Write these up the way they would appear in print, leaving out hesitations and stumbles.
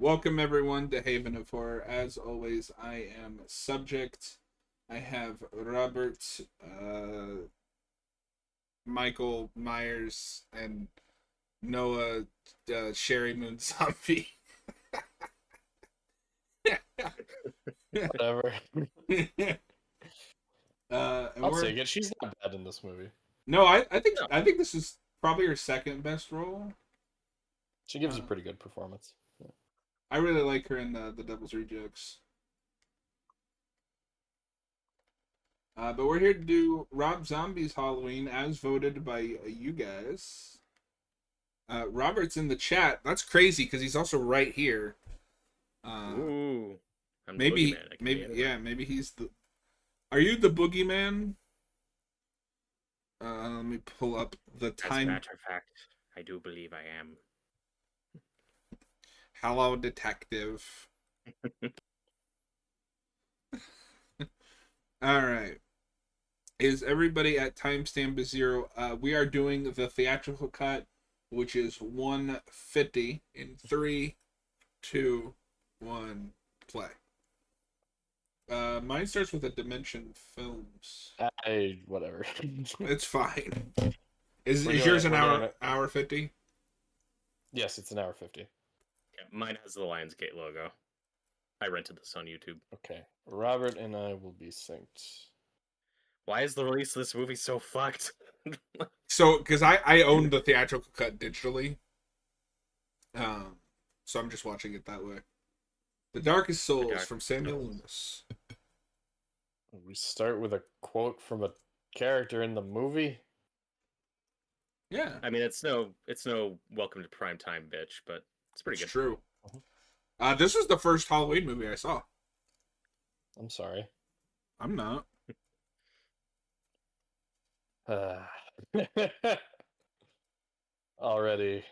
Welcome everyone to Haven of Horror. As always, I am Subject. I have Robert, Michael Myers, and Noah, Sherry Moon Zombie. Whatever. And I'll we're take it. She's not bad in this movie. no, I think No. I think this is probably her second best role. She gives a Uh, pretty good performance. I really like her in the Devil's Rejects. But we're here to do Rob Zombie's Halloween as voted by you guys. Robert's in the chat. That's crazy because he's also right here. Ooh, I'm the Maybe, boogeyman. I can be anywhere. maybe he's the. Are you the boogeyman? Let me pull up the As a time. matter of fact, I do believe I am. Hello, detective. All right. Is everybody at timestamp 0? We are doing the theatrical cut, which is 150 in 3, 2, 1, play. Mine starts with a Dimension Films. Whatever. It's fine. Is We're doing yours it- an we're doing hour it. 50? Yes, it's an hour 50. Yeah, mine has the Lionsgate logo. I rented this on YouTube. Okay. Robert and I will be synced. Why is the release of this movie so fucked? So, because I own the theatrical cut digitally, so I'm just watching it that way. The Darkest Souls Darkest from Samuel Souls. Loomis. We start with a quote from a character in the movie. Yeah, I mean, it's no Welcome to Primetime, bitch, but it's pretty it's good. true. This was the first Halloween movie I saw. I'm sorry. I'm not. Already.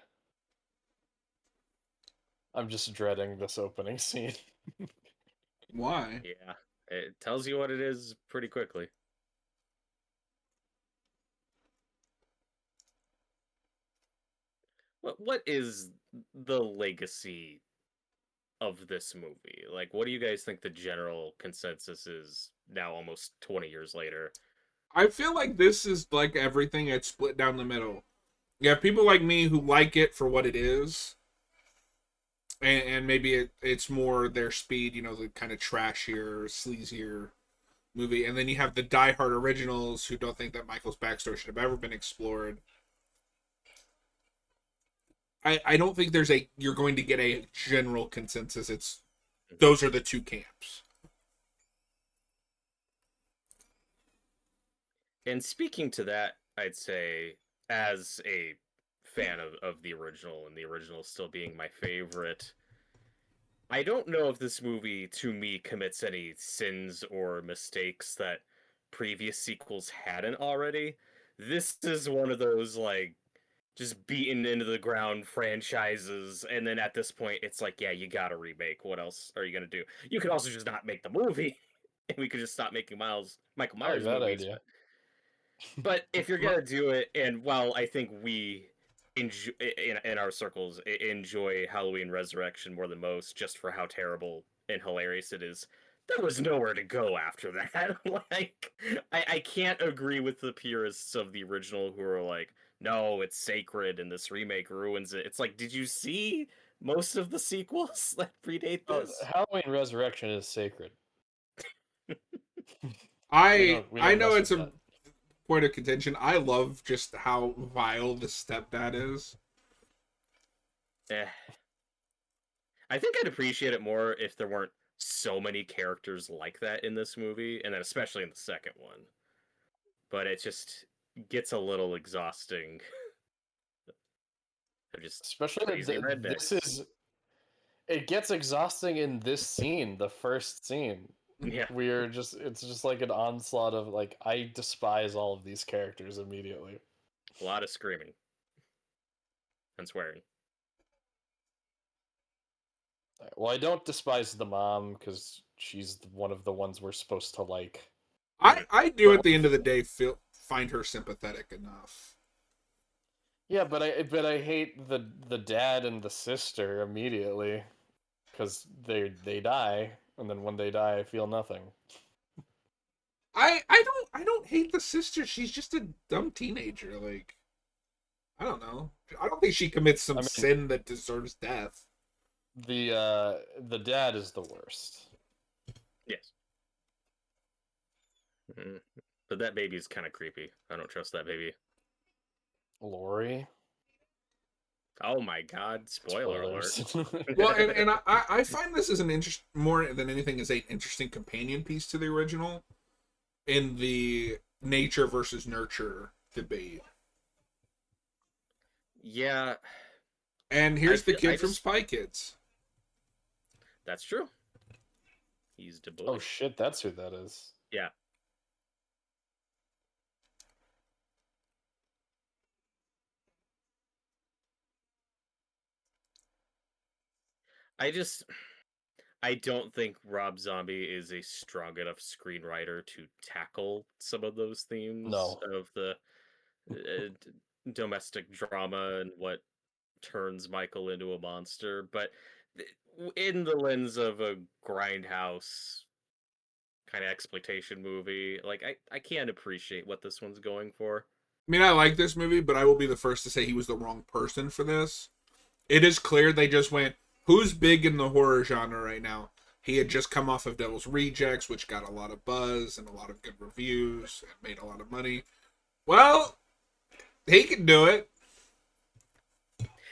I'm just dreading this opening scene. Why? Yeah, it tells you what it is pretty quickly. What is the legacy of this movie? Like, what do you guys think the general consensus is now, almost 20 years later? I feel like this is like everything. It's split down the middle. You have people like me who like it for what it is, and maybe it's more their speed, the kind of trashier, sleazier movie. And then you have the diehard originals who don't think that Michael's backstory should have ever been explored. I don't think you're going to get a general consensus. It's those are the two camps. And speaking to that, I'd say, as a fan of the original, and the original still being my favorite, I don't know if this movie, to me, commits any sins or mistakes that previous sequels hadn't already. This is one of those, like, just beaten into the ground franchises, and then at this point, it's like, yeah, you gotta remake. What else are you gonna do? You could also just not make the movie, and we could just stop making Michael I like Myers that movies. idea. But if you're gonna do it, and while I think we enjoy in our circles enjoy Halloween Resurrection more than most, just for how terrible and hilarious it is, there was nowhere to go after that. Like, I can't agree with the purists of the original who are like, no, it's sacred and this remake ruins it. It's like, did you see most of the sequels that predate Oh, this? Halloween Resurrection is sacred. I We I don't know mess it's with a that. point of contention. I love just how vile the stepdad is. Eh. I think I'd appreciate it more if there weren't so many characters like that in this movie, and then especially in the second one. But it just gets a little exhausting. They're just Especially crazy this rednecks. is. It gets exhausting in this scene, the first scene. Yeah, It's just like an onslaught of, like, I despise all of these characters immediately. a lot of screaming and swearing. Well, I don't despise the mom because she's one of the ones we're supposed to like. I do But at the end of the day find her sympathetic enough. yeah, but I hate the dad and the sister immediately. because they die, and then when they die, I feel nothing. I don't hate the sister. She's just a dumb teenager. Like, I don't know. I don't think she commits some sin that deserves death. The dad is the worst. Yes. But that baby is kind of creepy. I don't trust that baby. Lori. Oh my god! Spoiler alert. Well, and I find this as an more than anything as an interesting companion piece to the original, in the nature versus nurture debate. Yeah. And here's the kid from Spy Kids. That's true. He's the boy. Oh shit, that's who that is. Yeah. I don't think Rob Zombie is a strong enough screenwriter to tackle some of those themes of the domestic drama and what turns Michael into a monster. But in the lens of a grindhouse kind of exploitation movie, like I can't appreciate what this one's going for. I mean, I like this movie, but I will be the first to say he was the wrong person for this. It is clear they just went, who's big in the horror genre right now? He had just come off of Devil's Rejects, which got a lot of buzz and a lot of good reviews and made a lot of money. Well, he can do it.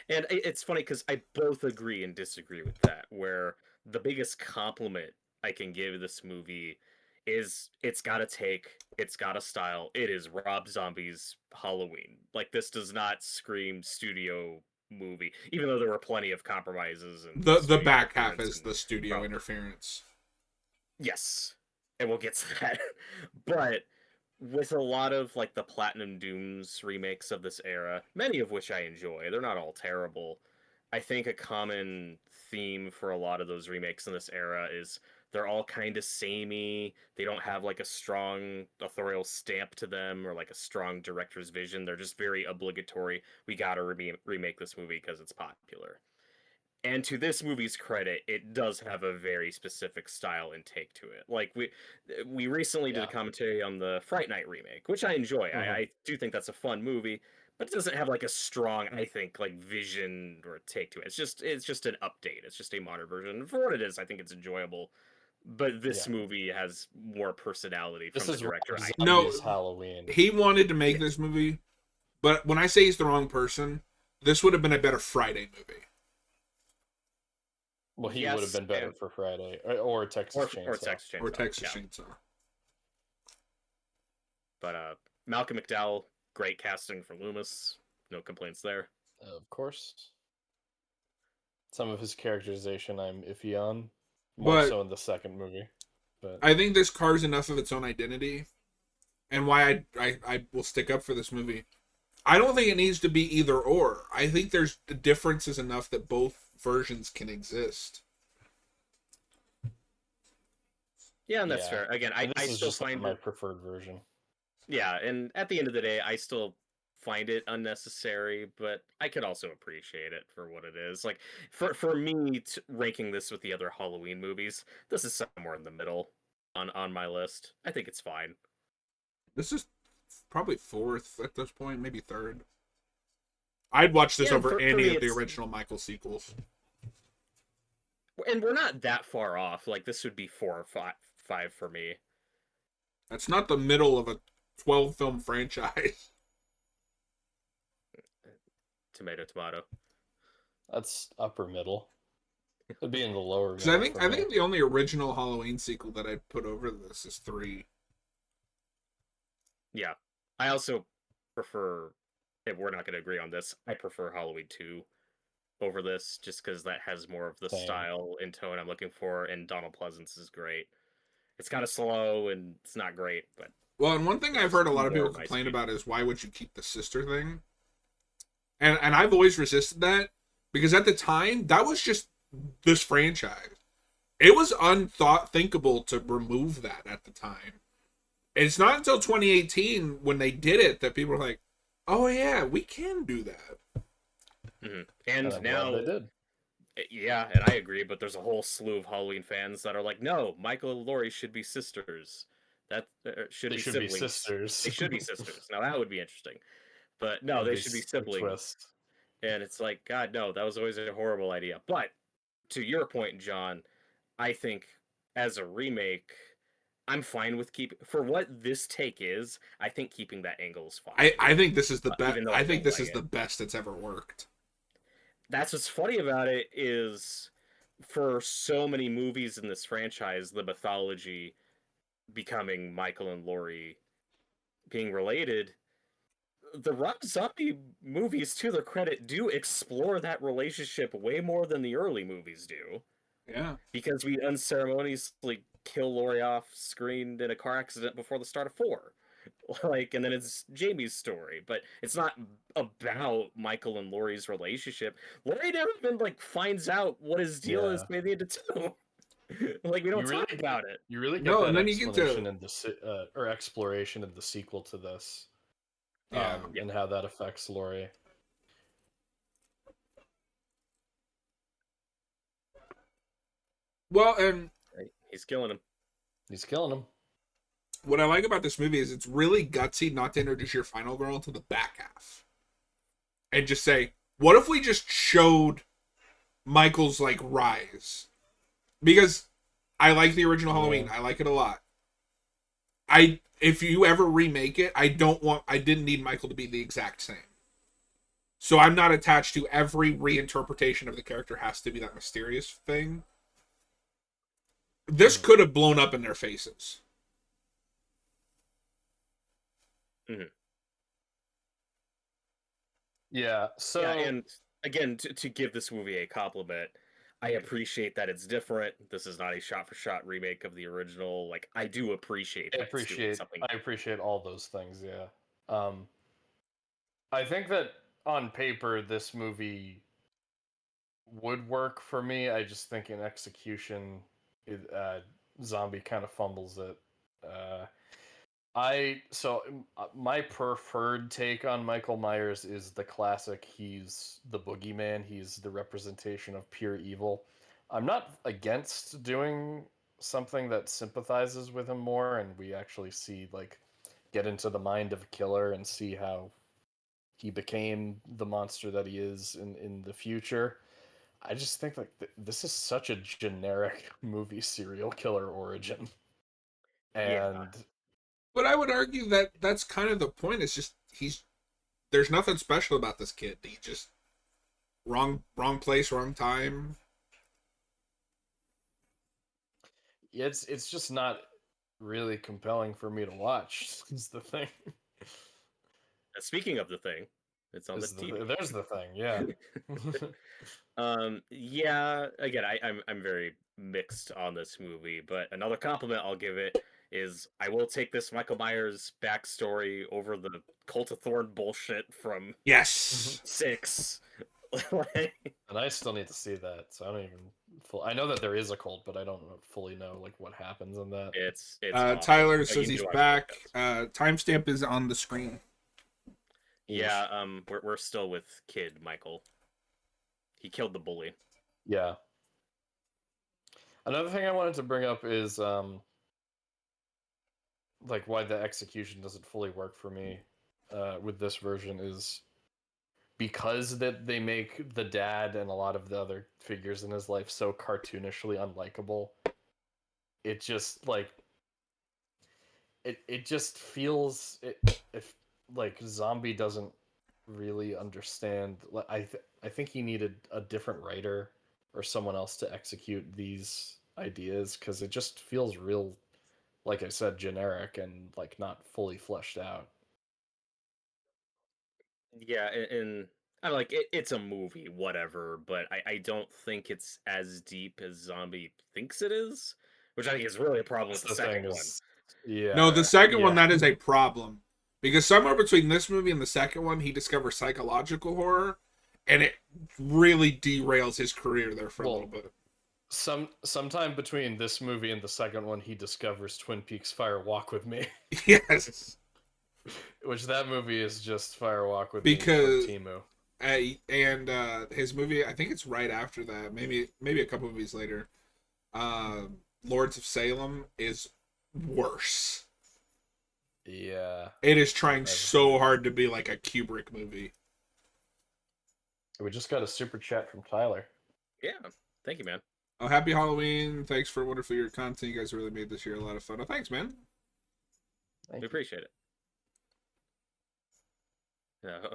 And it's funny because I both agree and disagree with that, where the biggest compliment I can give this movie is it's got a take, it's got a style. It is Rob Zombie's Halloween. Like, this does not scream studio movie, even though there were plenty of compromises. And the back half is the studio interference. Yes, and we'll get to that. But with a lot of like the Platinum Dooms remakes of this era, many of which I enjoy, they're not all terrible. I think a common theme for a lot of those remakes in this era is they're all kind of samey. They don't have like a strong authorial stamp to them or like a strong director's vision. They're just very obligatory. We gotta remake this movie because it's popular. And to this movie's credit, it does have a very specific style and take to it. Like we recently did a commentary on the Fright Night remake, which I enjoy. I do think that's a fun movie, but it doesn't have like a strong, I think, like vision or take to it. It's just an update. It's just a modern version. For what it is, I think it's enjoyable. But this movie has more personality from the director. No, Halloween. He wanted to make this movie, but when I say he's the wrong person, this would have been a better Friday movie. Well, he would have been better for Friday or Texas Chainsaw. Or Texas Chainsaw. But Malcolm McDowell, great casting for Loomis. No complaints there. Of course. Some of his characterization I'm iffy on. More so in the second movie. But I think this carves enough of its own identity. And why I will stick up for this movie. I don't think it needs to be either or. I think there's the differences enough that both versions can exist. Yeah, and that's fair. Again, I still find my preferred version. Yeah, and at the end of the day, I still find it unnecessary, but I could also appreciate it for what it is. Like, for me, ranking this with the other Halloween movies, this is somewhere in the middle on my list. I think it's fine. This is probably fourth at this point, maybe third. I'd watch this over any of the original Michael sequels. And we're not that far off. Like, this would be 4 or 5 for me. That's not the middle of a 12-film franchise. Tomato. That's upper middle. It'd be in the lower middle. Because I think the only original Halloween sequel that I'd put over this is 3. Yeah. I also prefer, if we're not going to agree on this, I prefer Halloween 2 over this, just because that has more of the style and tone I'm looking for, and Donald Pleasance is great. It's kind of slow, and it's not great, but... Well, and one thing I've heard a lot of people complain about is why would you keep the sister thing? And I've always resisted that, because at the time, that was just this franchise. It was unthinkable to remove that at the time. It's not until 2018, when they did it, that people were like, oh yeah, we can do that. Mm-hmm. And now, Yeah, and I agree, but there's a whole slew of Halloween fans that are like, no, Michael and Laurie should be sisters. That should They be should be siblings. sisters. They should be sisters. Now that would be interesting. But no, That'd they be should be a siblings. twist. And it's like, God, no, that was always a horrible idea. But to your point, John, I think as a remake, I'm fine with for what this take is. I think keeping that angle is fine. I think this is the best. Even though I I think don't this like is the best it's ever worked. That's what's funny about it is for so many movies in this franchise, the mythology becoming Michael and Laurie being related, the Rob Zombie movies, to their credit, do explore that relationship way more than the early movies do. Yeah. Because we unceremoniously kill Laurie off screen in a car accident before the start of 4. Like, and then it's Jamie's story, but it's not about Michael and Laurie's relationship. Laurie never even like finds out what his deal is by the end of 2. Like, we don't talk about it. You really get No, that and then you get to explanation in the or exploration in the sequel to this, yeah. and how that affects Laurie. Well, and He's killing him. He's killing him. what I like about this movie is it's really gutsy not to introduce your final girl until the back half, and just say, what if we just showed Michael's like rise? Because I like the original Halloween. I like it a lot. If you ever remake it, I didn't need Michael to be the exact same. So I'm not attached to every reinterpretation of the character has to be that mysterious thing. This could have blown up in their faces. Mm-hmm. Yeah. So yeah, and again, to give this movie a compliment, I appreciate that it's different. This is not a shot-for-shot remake of the original. Like, I do appreciate that. I appreciate all those things. Yeah. I think that on paper this movie would work for me. I just think in execution, Zombie kind of fumbles it. My preferred take on Michael Myers is the classic. He's the boogeyman. He's the representation of pure evil. I'm not against doing something that sympathizes with him more, and we actually see get into the mind of a killer and see how he became the monster that he is in the future. I just think this is such a generic movie serial killer origin. And But I would argue that that's kind of the point. It's just there's nothing special about this kid. He just wrong place, wrong time. It's just not really compelling for me to watch. Is the thing. Speaking of the thing, it's on the TV. There's the thing, yeah. Yeah. Again, I'm very mixed on this movie, but another compliment I'll give it is I will take this Michael Myers backstory over the Cult of Thorn bullshit from 6. And I still need to see that, so I don't even. I know that there is a cult, but I don't fully know what happens in that. It's Tyler says he's back. Timestamp is on the screen. Yeah, we're still with Kid Michael. He killed the bully. Yeah. Another thing I wanted to bring up is why the execution doesn't fully work for me with this version is because that they make the dad and a lot of the other figures in his life so cartoonishly unlikable. It just it just feels if Zombie doesn't really understand. I think he needed a different writer or someone else to execute these ideas because it just feels real, like I said, generic and not fully fleshed out. Yeah, and I'm like it's a movie, whatever, but I don't think it's as deep as Zombie thinks it is, which I think is really a problem with the second one. Yeah. No, the second one, that is a problem. Because somewhere between this movie and the second one, he discovers psychological horror, and it really derails his career there for a little bit. Sometime between this movie and the second one, he discovers Twin Peaks Fire Walk with Me. Yes. Which that movie is just Fire Walk with Me for Timu. And his movie, I think it's right after that, maybe a couple movies later. Uh, Lords of Salem is worse. Yeah. It is trying I've so heard. hard to be like a Kubrick movie. We just got a super chat from Tyler. Yeah. Thank you, man. Oh, happy Halloween! Thanks for wonderful your content. You guys really made this year a lot of fun. Oh, thanks, man. Thank We you. appreciate it.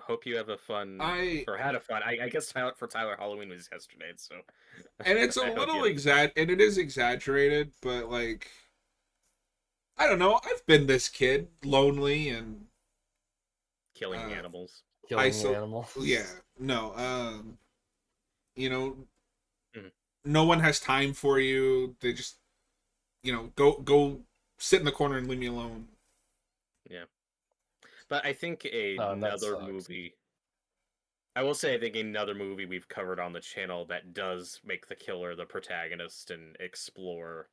Hope you have a fun or had a fun. I guess for Tyler, Halloween was yesterday, so. And it's a I hope little you have and it is exaggerated, but like, I don't know. I've been this kid, lonely and killing animals. Killing animals. Yeah, no. You know, Mhm. no one has time for you. They just, go sit in the corner and leave me alone. Yeah, but I think that another sucks. movie. I will say, I think another movie we've covered on the channel that does make the killer the protagonist and explore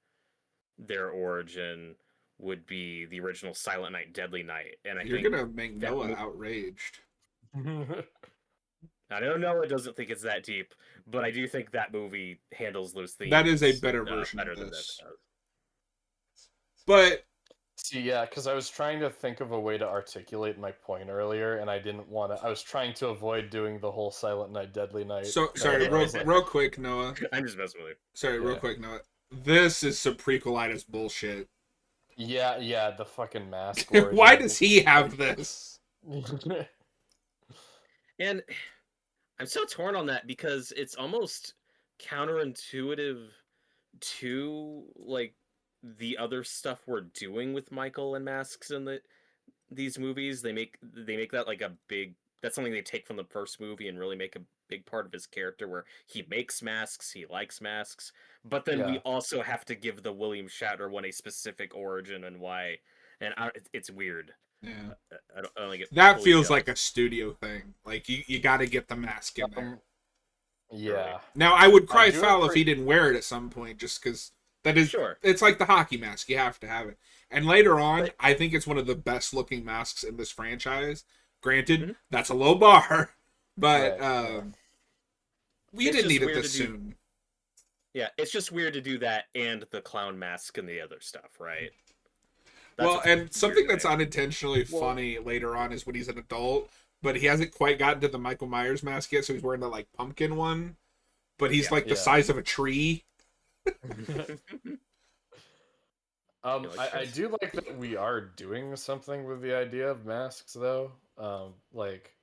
their origin would be the original Silent Night, Deadly Night, and You're gonna make Noah outraged. I don't know. It doesn't think it's that deep, but I do think that movie handles those themes. That is a better version better of than this. does. But see, yeah, because I was trying to think of a way to articulate my point earlier, and I didn't want to. I was trying to avoid doing the whole Silent Night, Deadly Night. So sorry, real quick, Noah. I'm just messing with you. Sorry, real quick, Noah. This is some prequelitis bullshit. Yeah, the fucking mask. Why does he have this? And I'm so torn on that because it's almost counterintuitive to like the other stuff we're doing with Michael and masks in these movies. They make that like a big. That's something they take from the first movie and really make a big part of his character, where he makes masks, he likes masks, but then we also have to give the William Shatner one a specific origin and why, and it's weird. Yeah, I don't like it. That feels like a studio thing. Like you got to get the mask in there. Yeah. Now I would cry foul if he didn't wear it at some point, just because that is It's like the hockey mask; you have to have it. And later on, I think it's one of the best looking masks in this franchise. Granted, that's a low bar, but we didn't need it this soon. Yeah, it's just weird to do that and the clown mask and the other stuff, right? And something that's unintentionally funny later on is when he's an adult, but he hasn't quite gotten to the Michael Myers mask yet, so he's wearing the like pumpkin one, but he's the size of a tree. I do like that we are doing something with the idea of masks, though. Like,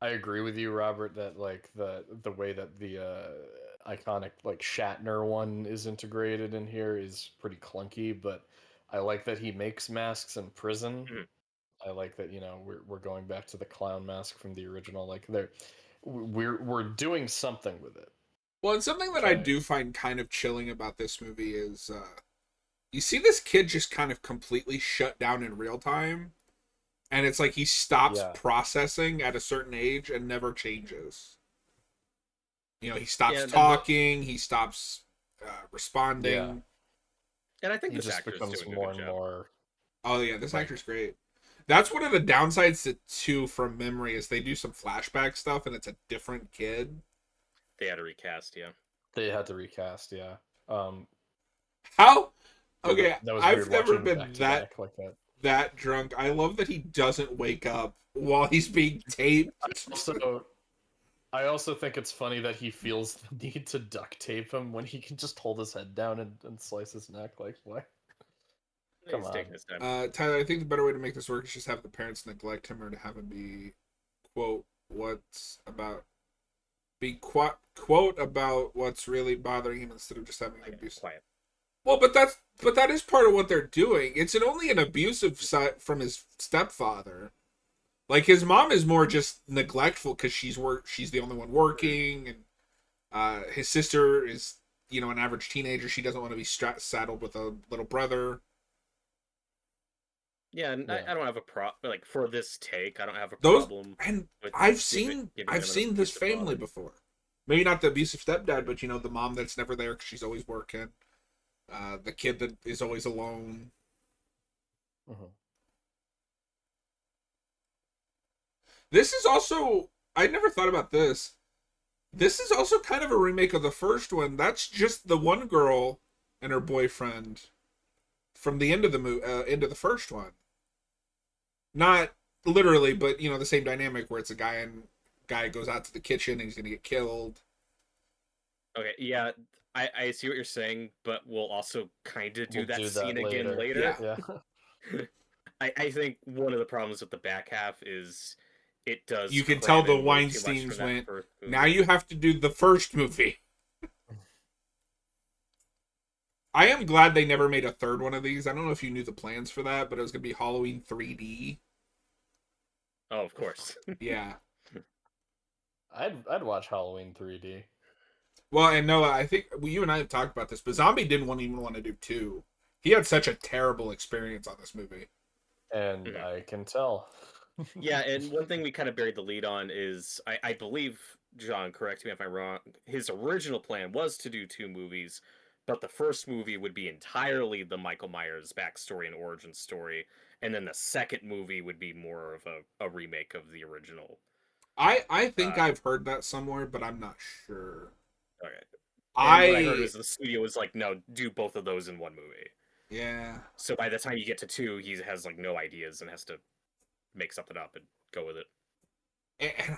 I agree with you, Robert, that like the way that the iconic like Shatner one is integrated in here is pretty clunky, but I like that he makes masks in prison. I like that we're going back to the clown mask from the original. Like we're doing something with it. Well, and something that I do find kind of chilling about this movie is you see this kid just kind of completely shut down in real time, and it's like he stops processing at a certain age and never changes. He stops talking, he stops responding. Yeah. And I think this actor becomes doing more and more. Oh yeah, this actor's great. That's one of the downsides to From Memory is they do some flashback stuff and it's a different kid. They had to recast, yeah. They had to recast, yeah. How? Okay, I've never been that drunk. I love that he doesn't wake up while he's being taped. I also think it's funny that he feels the need to duct tape him when he can just hold his head down and slice his neck. Like, what? Come on. Tyler, I think the better way to make this work is just have the parents neglect him, or to have him be quote about what's really bothering him instead of just having an abuse. Quiet. Well, but that is part of what they're doing. It's only an abusive side from his stepfather. Like his mom is more just neglectful because she's the only one working, and his sister is an average teenager. She doesn't want to be saddled with a little brother. Yeah, and I don't have a problem. Like for this take, I don't have a problem. And I've seen this family before. Maybe not the abusive stepdad, but the mom that's never there because she's always working. The kid that is always alone. This is also I never thought about this. This is also kind of a remake of the first one. That's just the one girl and her boyfriend from the end of end of the first one. Not literally, but the same dynamic where it's a guy goes out to the kitchen and he's gonna get killed. Okay, yeah, I see what you're saying, but we'll also kind of do We'll that do scene that again later. later. Yeah. I think one of the problems with the back half is it does You can tell cram the in way too much from Weinsteins that went, first now movie. you have to do the first movie. I am glad they never made a third one of these. I don't know if you knew the plans for that, but it was going to be Halloween 3D. Oh, of course. Yeah. I'd watch Halloween 3D. Well, and Noah, I think you and I have talked about this, but Zombie didn't even want to do two. He had such a terrible experience on this movie. And Mhm. I can tell. Yeah, and one thing we kind of buried the lead on is I believe, John, correct me if I'm wrong, his original plan was to do two movies, but the first movie would be entirely the Michael Myers backstory and origin story, and then the second movie would be more of a remake of the original. I think Uh, I've heard that somewhere, but I'm not sure. okay. And what I heard I was the studio was like, no, do both of those in one movie. yeah. So by the time you get to two, he has like no ideas and has to make something up and go with it. And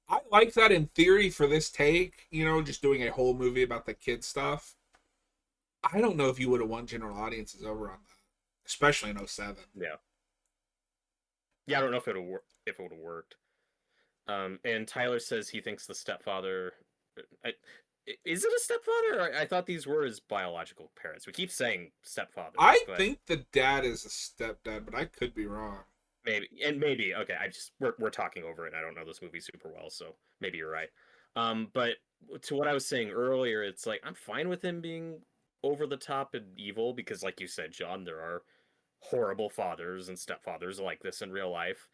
I like that in theory for this take, just doing a whole movie about the kid stuff. I don't know if you would have won general audiences over on that, especially in '07. Yeah. Yeah, I don't know if it would have worked. And Tyler says he thinks the stepfather. I, is it a stepfather? I thought these were his biological parents. We keep saying stepfather, I but think the dad is a stepdad, but I could be wrong. maybe okay. We're talking over it. And I don't know this movie super well, so maybe you're right. But to what I was saying earlier, it's like I'm fine with him being over the top and evil because, like you said, John, there are horrible fathers and stepfathers like this in real life.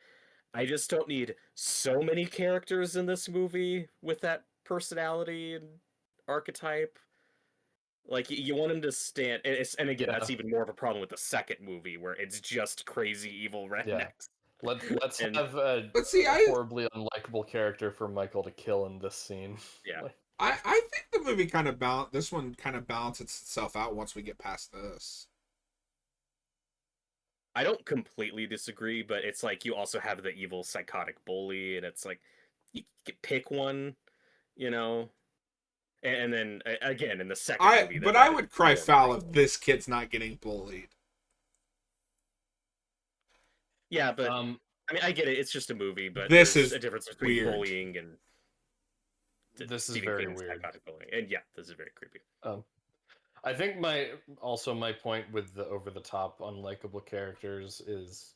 I just don't need so many characters in this movie with that personality and archetype. Like you want him to stand, and again, Yeah. that's even more of a problem with the second movie where it's just crazy evil Yeah. rednecks. Let's And have a But see, I horribly unlikable character for Michael to kill in this scene. yeah, Like, I think the movie this one kind of balances itself out once we get past this. I don't completely disagree, but it's like you also have the evil psychotic bully, and it's like you can pick one, you know. And then again in the second movie, But I that is would cry more foul brutal. if this kid's not getting bullied. Yeah, but um, I mean, I get it. It's just a movie, but This there's is a difference between weird. bullying and this is Stephen very King's weird. psychotic bullying. And yeah, this is very creepy. I think my point with the over the top unlikable characters is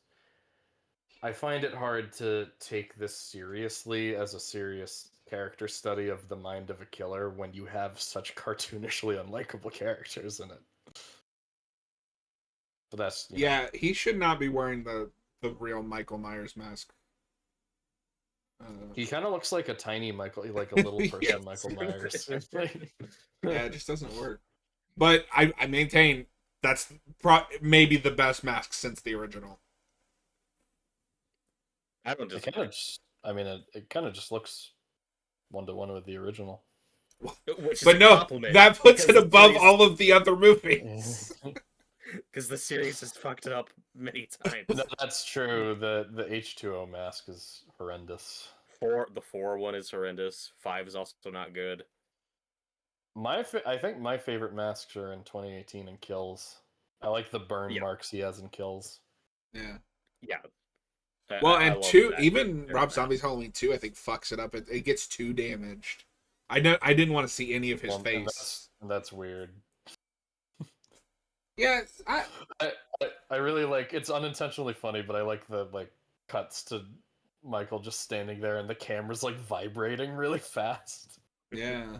I find it hard to take this seriously as a serious character study of the mind of a killer when you have such cartoonishly unlikable characters in it. But that's Yeah, he should not be wearing the real Michael Myers mask. He kind of looks like a tiny Michael, like a little person Yeah. Michael Myers. Yeah, it just doesn't work. But I maintain that's maybe the best mask since the original. I don't It disagree. kind of just, I mean, it kind of just looks one to one with the original. Which is But a no, compliment, that puts it because above the all of the other movies. because the series has fucked it up many times. No, that's true. The H2O mask is horrendous. The 4 one is horrendous. 5 is also not good. I think my favorite masks are in 2018 and Kills. I like the burn marks he has in Kills. Yeah. Yeah. Well, I and love two, that. even They're Rob bad. Zombie's Halloween 2, I think fucks it up. It gets too damaged. I didn't want to see any of his Well, and face. that's weird. Yeah, I really like it's unintentionally funny, but I like the cuts to Michael just standing there and the camera's like vibrating really fast. yeah.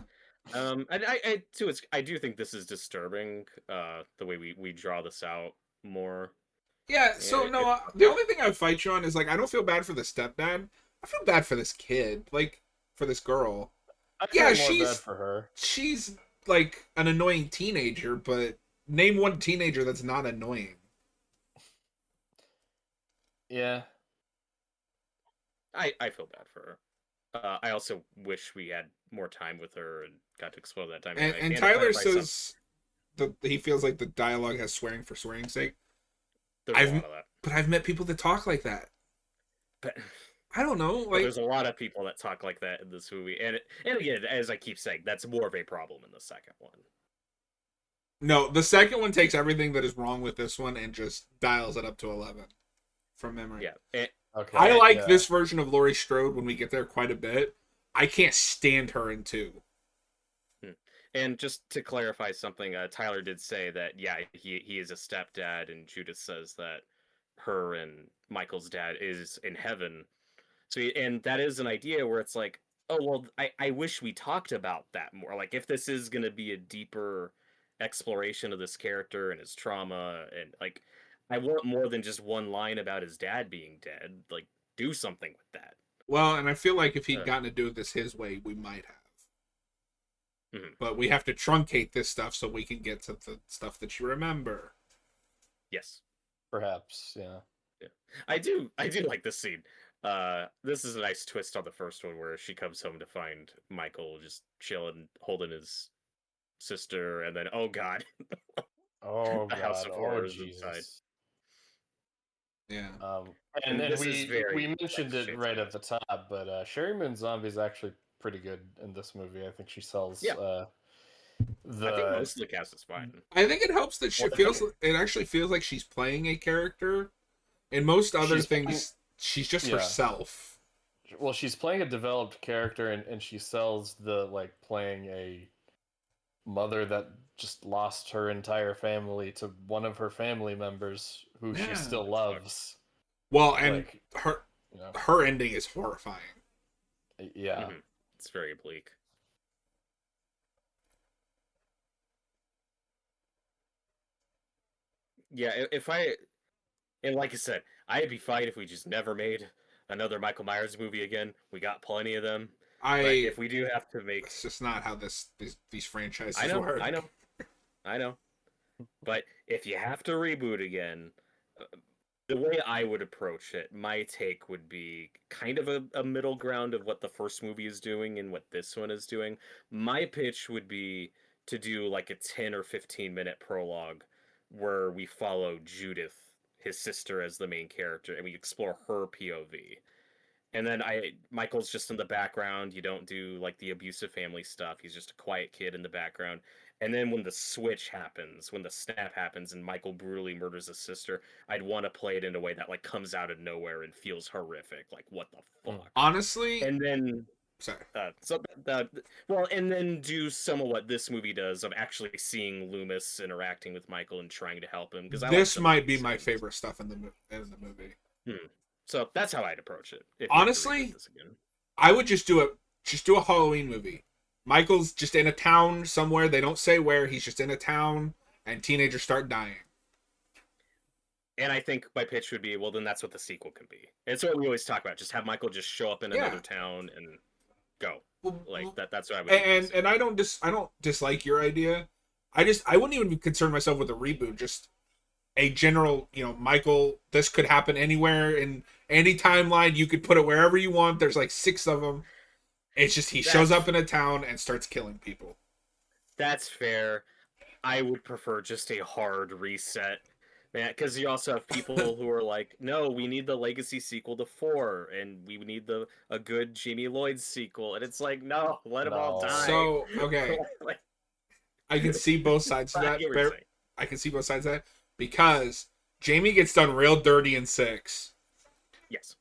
I too. I do think this is disturbing. The way we draw this out more. Yeah, so It, no, the only thing I would fight you on is like I don't feel bad for the stepdad. I feel bad for this kid, like for this girl. I feel Yeah, more bad for her. she's like an annoying teenager, but name one teenager that's not annoying. Yeah. I feel bad for her. I also wish we had more time with her and got to explore that dynamic. And And to Tyler clarify something, says that he feels like the dialogue has swearing for swearing's sake. there's a lot of that. But I've met people that talk like that. But, I don't know, but like there's a lot of people that talk like that in this movie, and again, as I keep saying, that's more of a problem in the second one. no, the second one takes everything that is wrong with this one and just dials it up to 11 from memory. Yeah, Okay. I like yeah. this version of Laurie Strode when we get there quite a bit. I can't stand her in 2. and just to clarify something, Tyler did say that he is a stepdad, and Judith says that her and Michael's dad is in heaven. So and that is an idea where it's like, oh well, I wish we talked about that more. Like if this is gonna be a deeper exploration of this character and his trauma, and like I want more than just one line about his dad being dead. Like do something with that. Well, and I feel like if he'd Uh. gotten to do this his way, we might have. Mhm. But we have to truncate this stuff so we can get to the stuff that you remember. Yes. Perhaps, yeah. I do like this scene. This is a nice twist on the first one where she comes home to find Michael just chilling, holding his sister, and then oh god, Oh a house God! of Oh horrors inside. Jesus! Yeah. And then this is very we mentioned Shades it of right at the top, but Sherry Moon Zombie is actually pretty good in this movie. I think she sells Yeah. I think most of the cast is fine. I think it helps that it actually feels like she's playing a character. In most other things, she's just herself. Well, she's playing a developed character, and she sells the like playing a mother that just lost her entire family to one of her family members who she still loves. Well, and like, her ending is horrifying. Yeah. Mm-hmm. It's very bleak. Yeah, and like I said, I'd be fine if we just never made another Michael Myers movie again. We got plenty of them. But if we do have to make, it's just not how these franchises work. I know. But if you have to reboot again, the way I would approach it, my take would be kind of a middle ground of what the first movie is doing and what this one is doing. My pitch would be to do like a 10 or 15-minute prologue where we follow Judith, his sister, as the main character, and we explore her POV. And then Michael's just in the background. You don't do like the abusive family stuff. He's just a quiet kid in the background. And then when the switch happens, when the snap happens, and Michael brutally murders his sister, I'd want to play it in a way that like comes out of nowhere and feels horrific. Like what the fuck? Honestly, and then sorry. And then do some of what this movie does of actually seeing Loomis interacting with Michael and trying to help him. Because this might be my favorite stuff in the movie. So that's how I'd approach it. Honestly, I would just do a Halloween movie. Michael's just in a town somewhere. They don't say where. He's just in a town, and teenagers start dying. And I think my pitch would be, well, then that's what the sequel can be. It's what we always talk about. Just have Michael just show up in another town and go. Like that's what I would. And I don't dislike your idea. I wouldn't even concern myself with a reboot. Just a general, Michael. This could happen anywhere in any timeline. You could put it wherever you want. There's like 6 of them. It's just he shows up in a town and starts killing people. That's fair. I would prefer just a hard reset, man, because you also have people who are like, no, we need the Legacy sequel to 4, and we need a good Jamie Lloyd sequel, and it's like, no, let them all die. So, okay. I can see both sides of that. I can see both sides of that, because Jamie gets done real dirty in 6. Yes.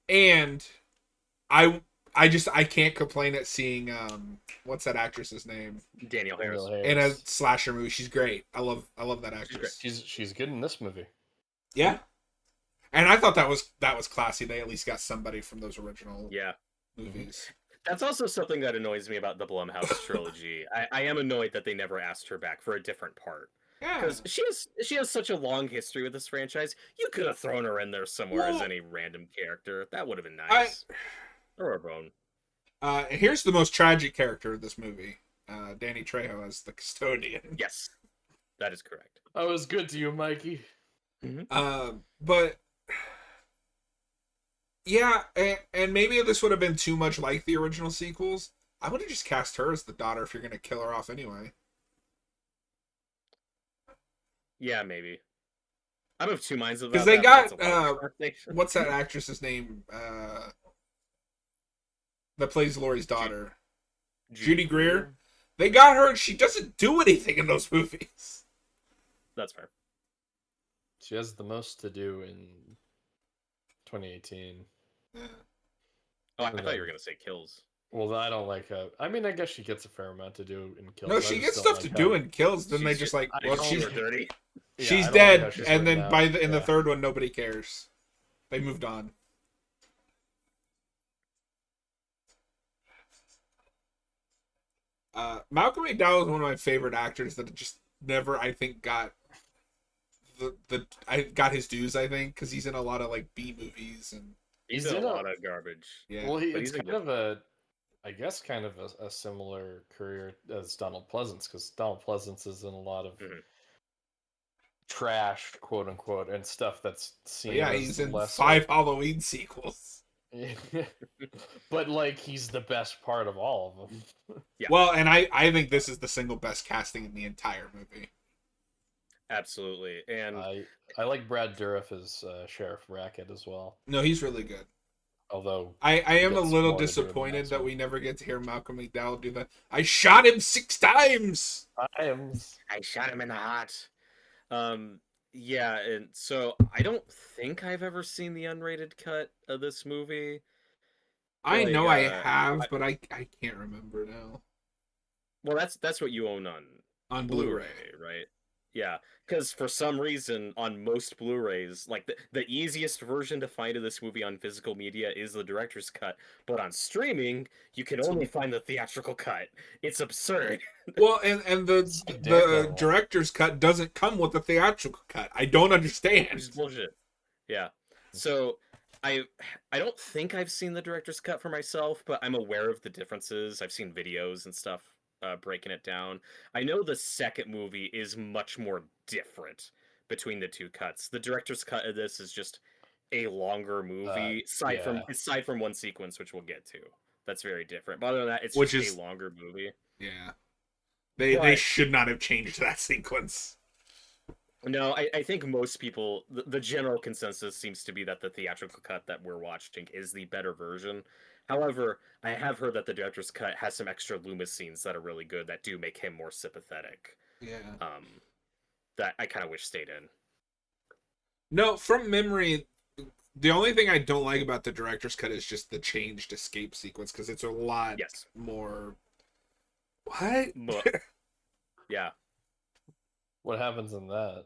And I can't complain at seeing what's that actress's name? Danielle Harris. In a slasher movie. She's great. I love that actress. She's good in this movie. Yeah. And I thought that was classy. They at least got somebody from those original movies. That's also something that annoys me about the Blumhouse trilogy. I am annoyed that they never asked her back for a different part. Yeah. Because she has such a long history with this franchise. You could have thrown her in there somewhere as any random character. That would have been nice. Or a bone. Here's the most tragic character of this movie. Danny Trejo as the custodian. Yes. That is correct. I was good to you, Mikey. But Yeah, and maybe this would have been too much like the original sequels. I would have just cast her as the daughter if you're gonna kill her off anyway. Yeah, maybe. I'm of two minds Because about they that, but that's a got long conversation. what's that actress's name? That plays Laurie's daughter, Judy Greer. They got her, and she doesn't do anything in those movies. That's fair. She has the most to do in 2018. Yeah. Oh, I thought you were gonna say kills. Well, I don't like her. I mean, I guess she gets a fair amount to do in kills. No, I she just gets don't stuff like to how- do in kills. Then they She's just just- like, I well, call she's her dirty. Yeah, she's I don't like how dead, she's and then written out. in the Yeah. third one, nobody cares. They moved on. Malcolm McDowell is one of my favorite actors that just never, I think, got I got his dues. I think because he's in a lot of like B movies and He's He's in in a a- lot of garbage. yeah. Well, But it's he's a kind good- of a, I guess, kind of a similar career as Donald Pleasance, because Donald Pleasance is in a lot of Mhm. trash, quote unquote, and stuff that's seen Yeah, as he's in lesser. 5 Halloween sequels. But like, he's the best part of all of them. Yeah. Well, and I think this is the single best casting in the entire movie. Absolutely. And I like Brad Dourif as Sheriff Racket as well. No, he's really good. Although I am a gets little more to do in the disappointed next that one. we never get to hear Malcolm McDowell do that. I shot him 6 times. I shot him in the heart. Yeah, and so I don't think I've ever seen the unrated cut of this movie. I Like, know I have, but I can't remember now. Well, that's what you own On Blu-ray, Blu-ray. right? Yeah, because for some reason on most Blu-rays, like the easiest version to find of this movie on physical media is the director's cut, but on streaming you can only find the theatrical cut. It's absurd. Well, and the Daredevil. director's cut doesn't come with the theatrical cut. I don't understand. Which is bullshit. Yeah. So I don't think I've seen the director's cut for myself, but I'm aware of the differences. I've seen videos and stuff breaking it down. I know the second movie is much more different between the two cuts. The director's cut of this is just a longer movie, aside from one sequence, which we'll get to. That's very different. But other than that, it's Which just is- a longer movie. Yeah. They But- should not have changed that sequence. No, I think most people, the general consensus seems to be that the theatrical cut that we're watching is the better version. However, I have heard that the director's cut has some extra Loomis scenes that are really good that do make him more sympathetic. Yeah. That I kind of wish stayed in. No, from memory, the only thing I don't like about the director's cut is just the changed escape sequence because it's a lot Yes. more. What? But, yeah. What happens in that?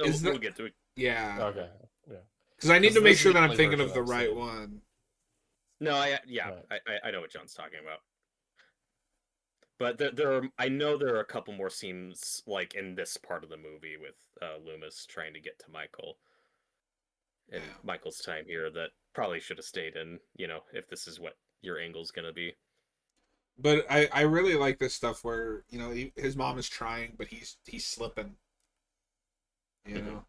So Is we'll that- get to it. Yeah. Okay. Yeah. Because I need 'Cause to make this is sure the that I'm only thinking of version the I've right seen. one. No, I Right. know what John's talking about. But I know there are a couple more scenes like in this part of the movie with Loomis trying to get to Michael, and Yeah. Michael's time here that probably should have stayed in. If this is what your angle's gonna be. But I really like this stuff where his mom is trying, but he's slipping. You know.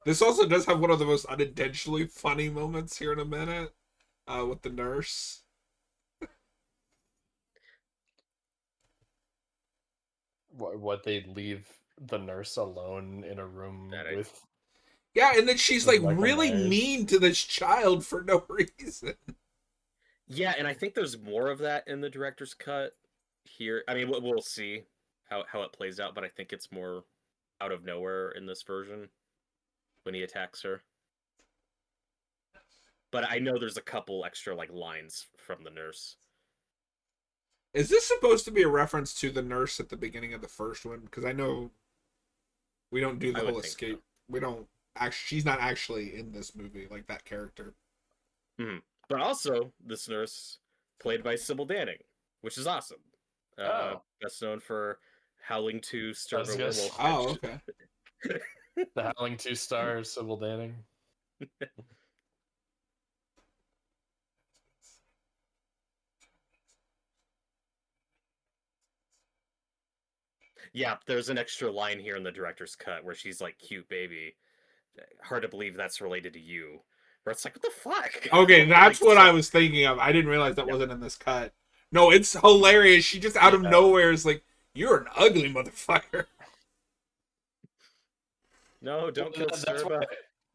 This also does have one of the most unintentionally funny moments here in a minute, with the nurse. What they leave the nurse alone in a room with. Yeah, and then she's With like Michael really Myers. mean to this child for no reason. Yeah, and I think there's more of that in the director's cut here. I mean, we'll see how it plays out, but I think it's more out of nowhere in this version when he attacks her. But I know there's a couple extra like lines from the nurse. Is this supposed to be a reference to the nurse at the beginning of the first one? Because I know we don't do the I would whole think escape. We don't actually. She's not actually in this movie, like that character. But also, this nurse played by Sybil Danning, which is awesome. Best known for Howling 2, Stir of a Yes. Werewolf. Oh, okay. The Howling 2 stars, Sybil Danning. Yeah, there's an extra line here in the director's cut where she's like, cute baby. hard to believe that's related to you. Where it's like, what the fuck? Okay, that's Like, what so, I was thinking of. I didn't realize that yeah. wasn't in this cut. No, it's hilarious. She just out of Yeah. nowhere is like, "You're an ugly motherfucker." No, don't kill That's why, Serba,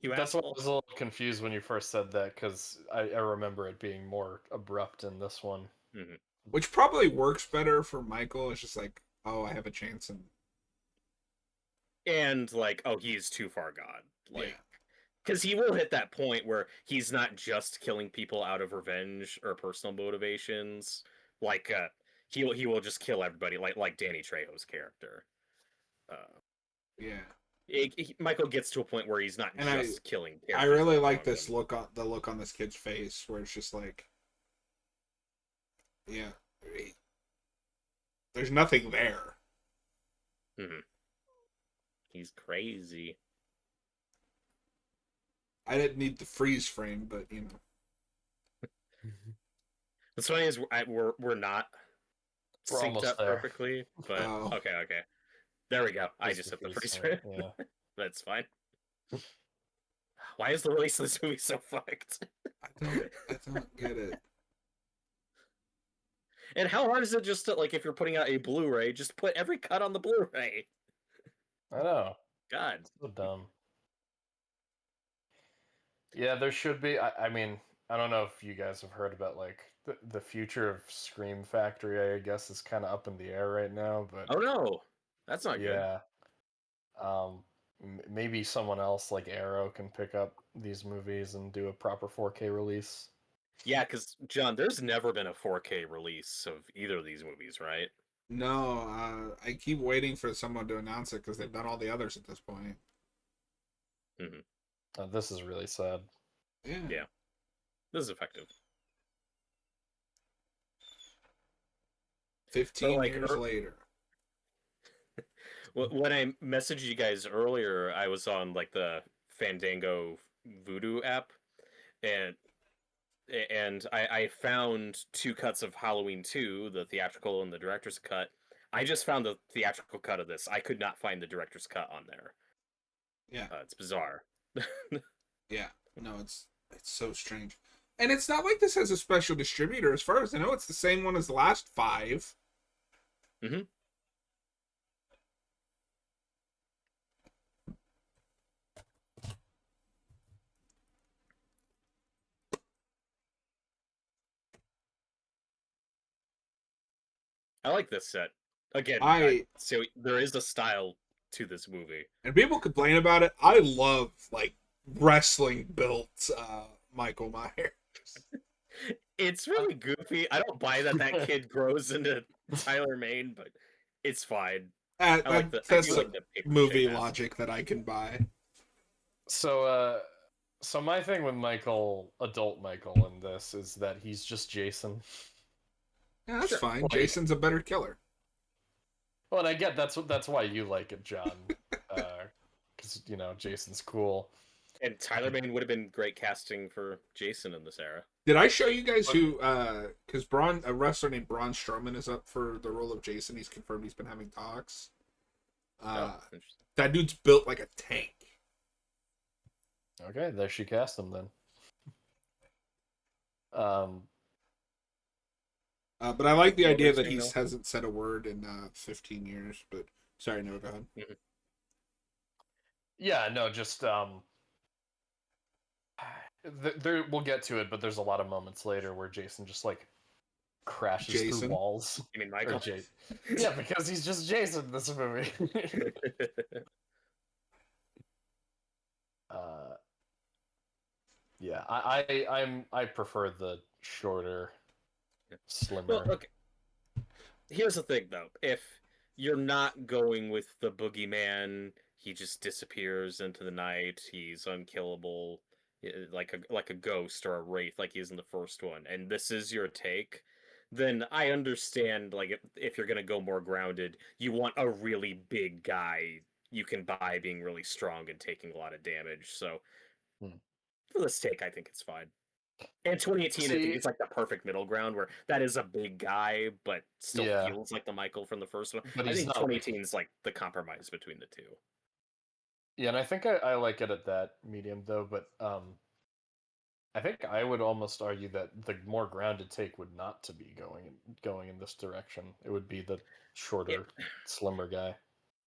you that's why I asshole. was a little confused when you first said that, because I remember it being more abrupt in this one. Mm-hmm. Which probably works better for Michael. It's just like, oh, I have a chance, and And like, oh, he's too far gone. yeah, Like, because he will hit that point where he's not just killing people out of revenge or personal motivations. Like, he will just kill everybody, like Danny Trejo's character. Uh, yeah. Michael gets to a point where he's not And just killing I characters. really that like wrong this him. look on this kid's face, where it's just like, yeah, there's nothing there. Mm-hmm. He's crazy. I didn't need the freeze frame, but you know. What's funny is we're not We're synced almost up there. perfectly, but Oh. okay. There we go. I There's just the hit the freeze freeze frame, frame. yeah. That's fine. Why is the release of this movie so fucked? I don't get it. And how hard is it just to, like, if you're putting out a Blu-ray, just put every cut on the Blu-ray? I know. God. So dumb. Yeah, there should be. I mean, I don't know if you guys have heard about, like, the future of Scream Factory, I guess, is kind of up in the air right now, but Oh no, that's not good. yeah. Maybe someone else like Arrow can pick up these movies and do a proper 4K release. Yeah, because John, there's never been a 4K release of either of these movies, right? No, I keep waiting for someone to announce it because they've done all the others at this point. Mm-hmm. This is really sad. Yeah, this is effective. 15 like, years later. When I messaged you guys earlier, I was on like the Fandango Voodoo app, and I found two cuts of Halloween 2, the theatrical and the director's cut. I just found the theatrical cut of this. I could not find the director's cut on there. Yeah. It's bizarre. Yeah. No, it's so strange. And it's not like this has a special distributor. As far as I know, it's the same one as the last 5. Mm-hmm. I like this set. Again, so there is a style to this movie. And people complain about it. I love, like, wrestling built Michael Myers. It's really goofy. I don't buy that kid grows into Tyler Mane, but it's fine. I like the That's like the paper movie mache logic that I can buy. So, so my thing with adult Michael in this is that he's just Jason. Yeah, that's fine. Like, Jason's a better killer. Well, and I get that's why you like it, John, because you know Jason's cool. And Tyler Mane would have been great casting for Jason in this era. Did I show you guys who? Because a wrestler named Braun Strowman is up for the role of Jason. He's confirmed he's been having talks. That dude's built like a tank. Okay, there she cast him then. But I like the idea that he hasn't said a word in 15 years. But sorry, no, go ahead. Mm-hmm. Yeah, no, just there we'll get to it, but there's a lot of moments later where Jason just like crashes through walls. You mean Michael? Yeah, because he's just Jason in this movie. Yeah, I prefer the shorter, slimmer. Well, look, here's the thing though. If you're not going with the boogeyman, he just disappears into the night. He's unkillable, like a ghost or a wraith, like he is in the first one. And this is your take. Then I understand. Like if you're gonna go more grounded, you want a really big guy you can buy being really strong and taking a lot of damage. So for this take, I think it's fine. And 2018, I think it's like the perfect middle ground where that is a big guy, but still feels like the Michael from the first one. But I think not 2018 is like the compromise between the two. Yeah, and I think I like it at that medium though, but I think I would almost argue that the more grounded take would not to be going in this direction. It would be the It, shorter, slimmer guy.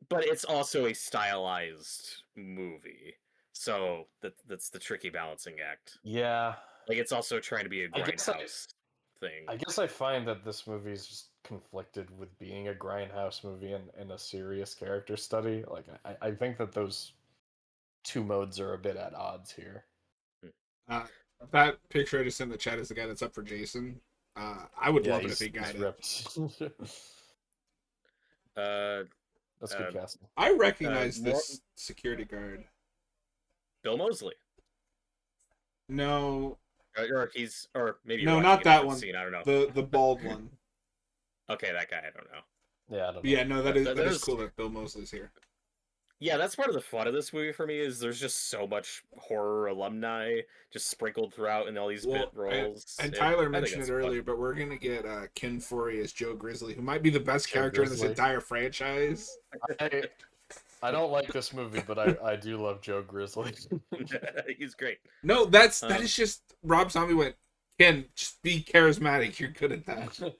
but it's also a stylized movie, so that's the tricky balancing act. Yeah, Like it's also trying to be a I guess I, grindhouse thing. I guess I find that this movie is just conflicted with being a grindhouse movie and a serious character study. Like I think that those two modes are a bit at odds here. Uh, that picture I just sent in the chat is the guy that's up for Jason. I would Yeah, love it if he he's got it. ripped. Uh, That's good uh, casting. I recognize more this security guard. Bill Moseley, No, or maybe you're no, watching not a that different one. scene. I don't know. The bald one. Okay, that guy. I don't know. Yeah, I don't know. Yeah, no, that is There's cool that Bill Moseley's here. Yeah, that's part of the fun of this movie for me is there's just so much horror alumni just sprinkled throughout in all these bit roles. And Tyler I think mentioned that's it fun. earlier, but we're gonna get Ken Forey as Joe Grizzly, who might be the best Joe character in this Grizzly. entire franchise. I don't like this movie, but I do love Joe Grizzly. He's great. No, that Um, is just Rob Zombie went, Ken, just be charismatic. You're good at that.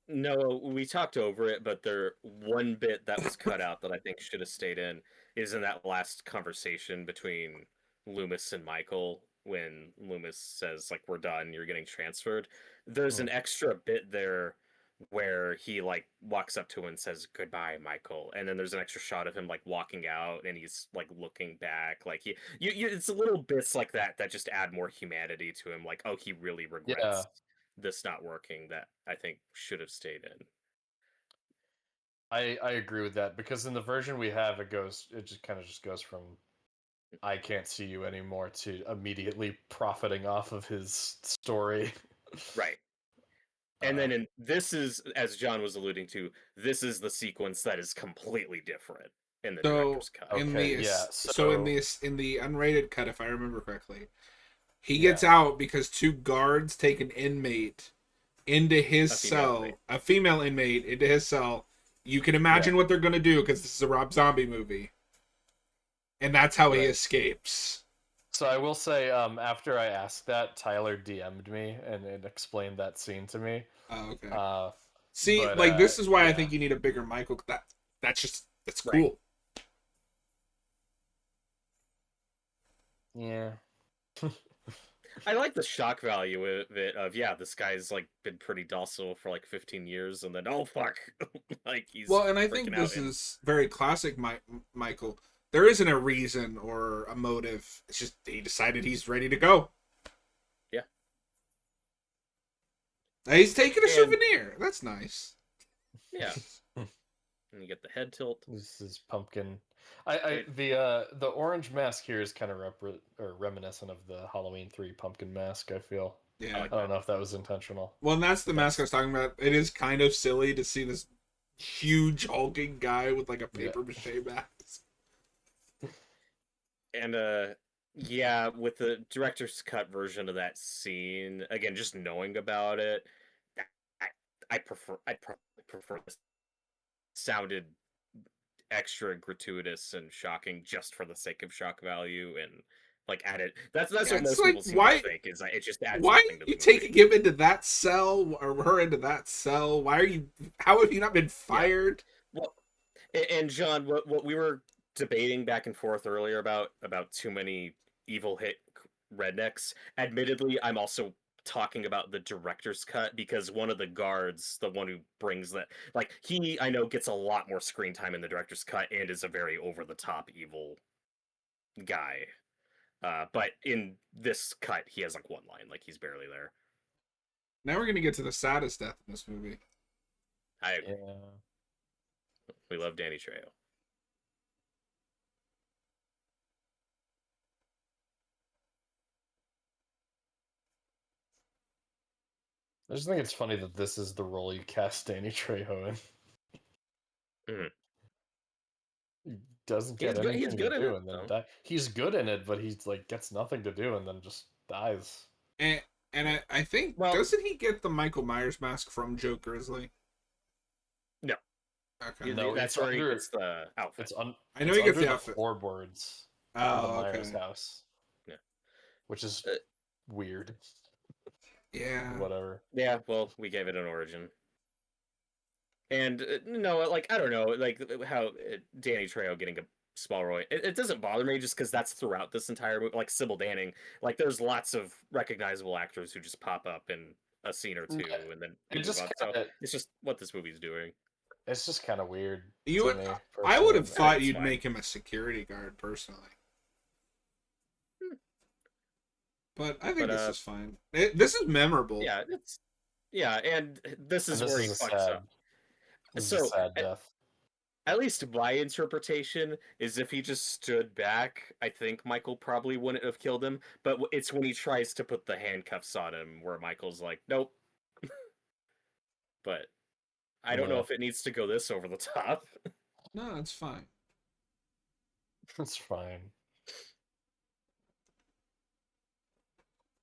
No, we talked over it, but there one bit that was cut out that I think should have stayed in is in that last conversation between Loomis and Michael when Loomis says like we're done, you're getting transferred. There's an extra bit there where he like walks up to him and says goodbye, Michael, and then there's an extra shot of him like walking out and he's like looking back, like it's a little bits like that that just add more humanity to him, like oh he really regrets Yeah, this not working that I think should have stayed in. I agree with that because in the version we have, it just kind of just goes from I can't see you anymore to immediately profiting off of his story. Right. And then this is, as John was alluding to, this is the sequence that is completely different in the So director's cut. Okay, in the yeah, so in the unrated cut, if I remember correctly, he Yeah. gets out because two guards take an inmate into his a female inmate into his cell. You can imagine what they're gonna do because this is a Rob Zombie movie, and that's how he Right. escapes. So I will say, after I asked that, Tyler DM'd me and explained that scene to me. Oh, okay. Uh, See, but, like this is why I yeah. think you need a bigger Michael. That's Right. cool. Yeah. I like the shock value of it. Of yeah, this guy's like been pretty docile for like 15 years, and then oh fuck, like he's Well, and I think freaking this out and- is very classic, Michael. There isn't a reason or a motive. It's just he decided he's ready to go. Yeah. He's taking a And- souvenir. That's nice. yeah. And you get the head tilt. This is pumpkin. The orange mask here is kind of reminiscent of the Halloween 3 pumpkin mask. I feel. Yeah. I don't know if that was intentional. Well, and that's the mask I was talking about. It is kind of silly to see this huge hulking guy with like a paper mache mask. And yeah, with the director's cut version of that scene, again, just knowing about it, I probably prefer this. Sounded extra gratuitous and shocking just for the sake of shock value and like added. That's what most people seem to think is it just adds Why something are to the you movie. taking him into that cell or her into that cell? Why are you? How have you not been fired? Well, and John, what we were debating back and forth earlier about too many evil hit rednecks. Admittedly, I'm also talking about the director's cut because one of the guards, the one who brings that, like he, I know gets a lot more screen time in the director's cut and is a very over the top evil guy. But in this cut, he has like one line, like he's barely there. Now we're gonna get to the saddest death in this movie. We love Danny Trejo. I just think it's funny that this is the role you cast Danny Trejo in. Mhm. He doesn't He's get good- anything he's good to in do it, and then though. die. He's good in it, but he's like gets nothing to do and then just dies. And I think Well- doesn't he get the Michael Myers mask from Joe Grizzly? No. Okay. No, That's it's where he under. gets the outfit. I know It's he gets under the the outfit. floorboards of the Oh, Myers okay. house, Yeah. which is Uh, weird. Yeah. Whatever. Yeah, well, we gave it an origin. And no, like I don't know, like how Danny Trejo getting a small role. It doesn't bother me just because that's throughout this entire movie. Like Sybil Danning, like there's lots of recognizable actors who just pop up in a scene or two and then It move just on. So kind of. it's just what this movie's doing. It's just kind of weird You to would. me I would personally. have thought It's you'd fine. make him a security guard personally, but I think But this is fine. This is memorable. yeah, and this And is this where he is a fucks sad. up. This is a So sad death. at least my interpretation is if he just stood back, I think Michael probably wouldn't have killed him. But it's when he tries to put the handcuffs on him where Michael's like, nope. But I don't know Yeah. if it needs to go this over the top. No, it's fine. It's fine.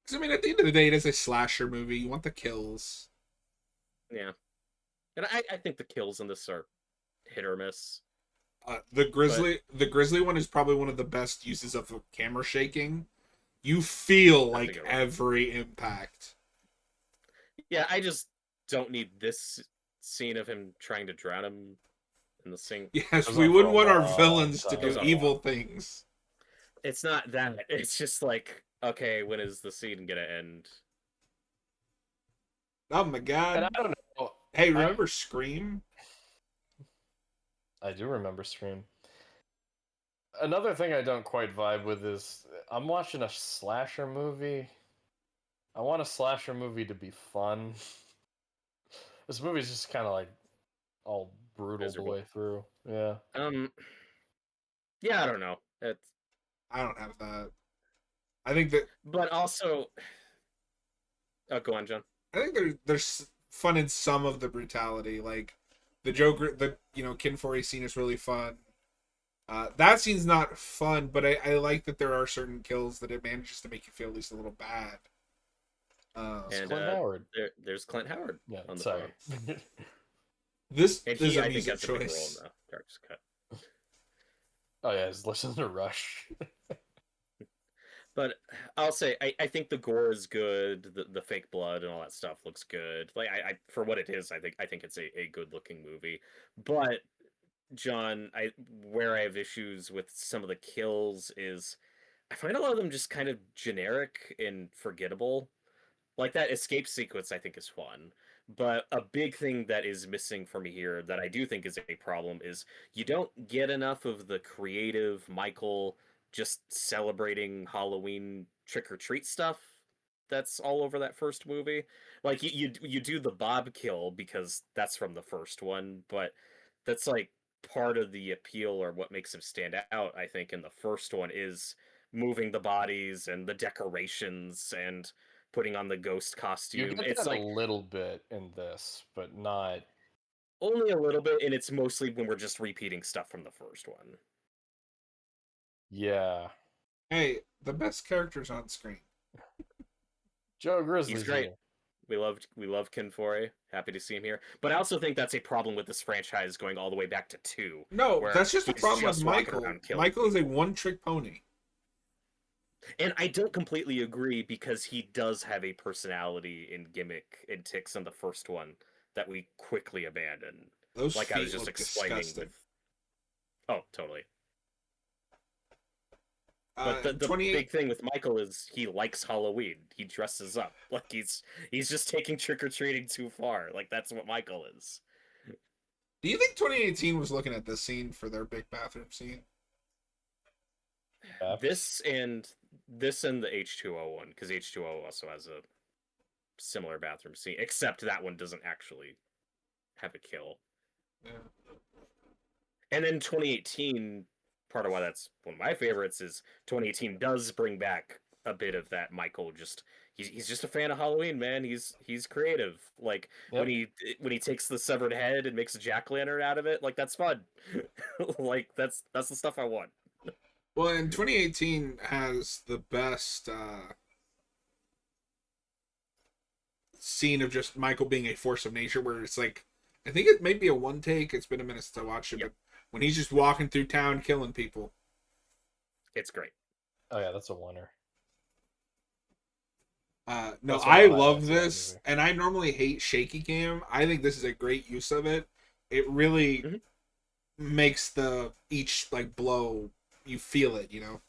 Because I mean, at the end of the day, it is a slasher movie. You want the kills. Yeah. And I think the kills in this are hit or miss. The grizzly one is probably one of the best uses of camera shaking. You feel That's a like good one. every impact. Yeah, I just don't need this scene of him trying to drown him in the sink. Yes, Goes we on for wouldn't a want our long villains to time. do Goes on a evil while. things. It's not that. It's just like, okay, when is the scene gonna end? Oh my And god. I don't know. Hey, remember Scream? I do remember Scream. Another thing I don't quite vibe with is I'm watching a slasher movie. I want a slasher movie to be fun. This movie's just kind of like all brutal Miserable. the way through. Yeah. Yeah, I don't know. It's I don't have that. I think that but also, oh, go on, John. I think there's fun in some of the brutality, like the Joker. The Kin Fori scene is really fun. That scene's not fun, but I like that there are certain kills that it manages to make you feel at least a little bad. It's And Clint Howard. there's Clint Howard Yeah, on the sorry. phone. This And is he, a I think, music has a big role in choice. the director's cut. Oh yeah, he's listening to Rush. But I'll say, I think the gore is good. The fake blood and all that stuff looks good. Like I for what it is, I think it's a good looking movie. But John, where I have issues with some of the kills is I find a lot of them just kind of generic and forgettable. Like that escape sequence I think is fun. But a big thing that is missing for me here that I do think is a problem is you don't get enough of the creative Michael just celebrating Halloween trick or treat stuff that's all over that first movie. Like you do the Bob kill because that's from the first one, but that's like part of the appeal or what makes him stand out, I think, in the first one is moving the bodies and the decorations and putting on the ghost You costume. get It's that a like little bit in this, but not. only a little bit, and it's mostly when we're just repeating stuff from the first one. Yeah. Hey, the best characters on screen. Joe Grizzly's He's great. here. We love Ken Foree. Happy to see him here. But I also think that's a problem with this franchise going all the way back to 2. No, where that's just a he's problem just with walking Michael. around killing Michael is a people. one-trick pony. And I don't completely agree because he does have a personality and gimmick and ticks in the first one that we quickly abandon. Those Like feet I was just look explaining disgusting. with. Oh, totally. But the 28 big thing with Michael is he likes Halloween. He dresses up like he's just taking trick or treating too far. Like that's what Michael is. Do you think 2018 was looking at this scene for their big bathroom scene? Perhaps. This and the H2O one because H2O also has a similar bathroom scene, except that one doesn't actually have a kill. Yeah. And then 2018, part of why that's one of my favorites is 2018 does bring back a bit of that Michael just he's just a fan of Halloween, man. He's creative. Like Yep. when he takes the severed head and makes a jack-o'-lantern out of it, like that's fun. Like that's the stuff I want. Well, and 2018 has the best scene of just Michael being a force of nature, where it's like I think it may be a one take. It's been a minute since I watched it, Yep. but when he's just walking through town killing people. It's great. Oh yeah, that's a winner. No, That's one of I the highlights love of that this, movie. and I normally hate shaky cam. I think this is a great use of it. It really Mhm. makes the each like blow, you feel it, you know.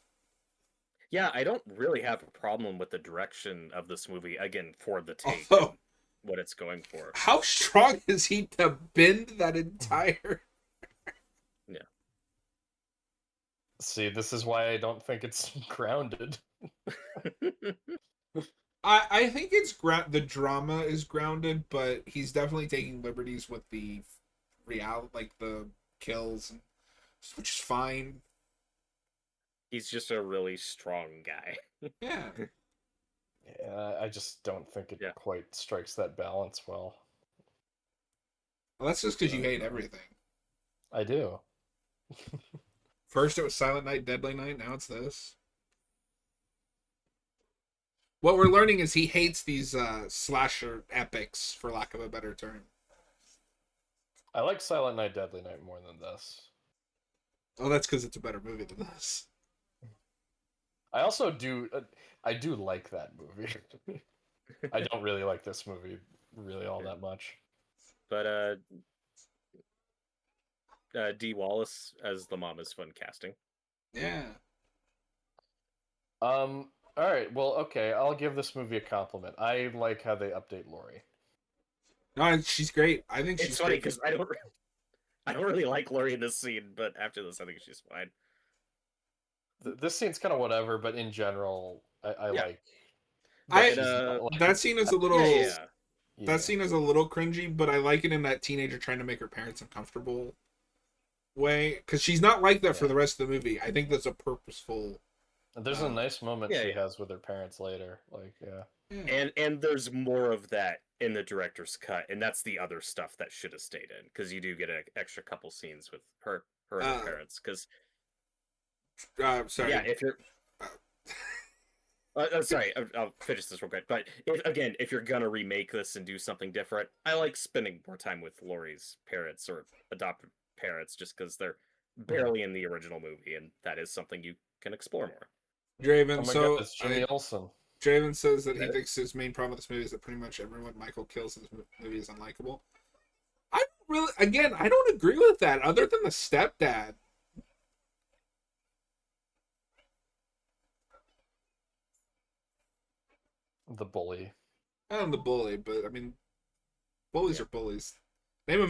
Yeah, I don't really have a problem with the direction of this movie, again, for the take Although, and what it's going for. how strong is he to bend that entire? Yeah. See, this is why I don't think it's grounded. I think it's the drama is grounded, but he's definitely taking liberties with the like the kills, which is fine. He's just a really strong guy. Yeah. Yeah, I just don't think it Yeah. quite strikes that balance well. Well, that's just because you hate everything. I do. First it was Silent Night, Deadly Night. Now it's this. What we're learning is he hates these slasher epics, for lack of a better term. I like Silent Night, Deadly Night more than this. Oh, that's because it's a better movie than this. I also do. I do like that movie. I don't really like this movie really all that much. But Dee Wallace as the mom is fun casting. Yeah. All right. Well, okay. I'll give this movie a compliment. I like how they update Lori. No, she's great. I think she's It's funny great. because I don't really like Lori in this scene, but after this, I think she's fine. This scene's kind of whatever, but in general, I Yeah. like. That scene is a little. Yeah. That scene is a little cringy, but I like it in that teenager trying to make her parents uncomfortable way, because she's not like that for the rest of the movie. I think that's a purposeful. There's a nice moment yeah, she yeah. has with her parents later. Like, yeah. And there's more of that in the director's cut, and that's the other stuff that should have stayed in, because you do get an extra couple scenes with her and her parents. Because sorry. yeah, if you're sorry, I'll finish this real quick. But if you're gonna remake this and do something different, I like spending more time with Laurie's parents or adopted parents, just because they're barely in the original movie, and that is something you can explore more. Draven, Oh my so god, it's Jimmy Olsen. Draven says that he thinks his main problem with this movie is that pretty much everyone Michael kills in this movie is unlikable. I don't agree with that, other than the stepdad. The bully. I am the bully, but I mean, bullies are bullies. Name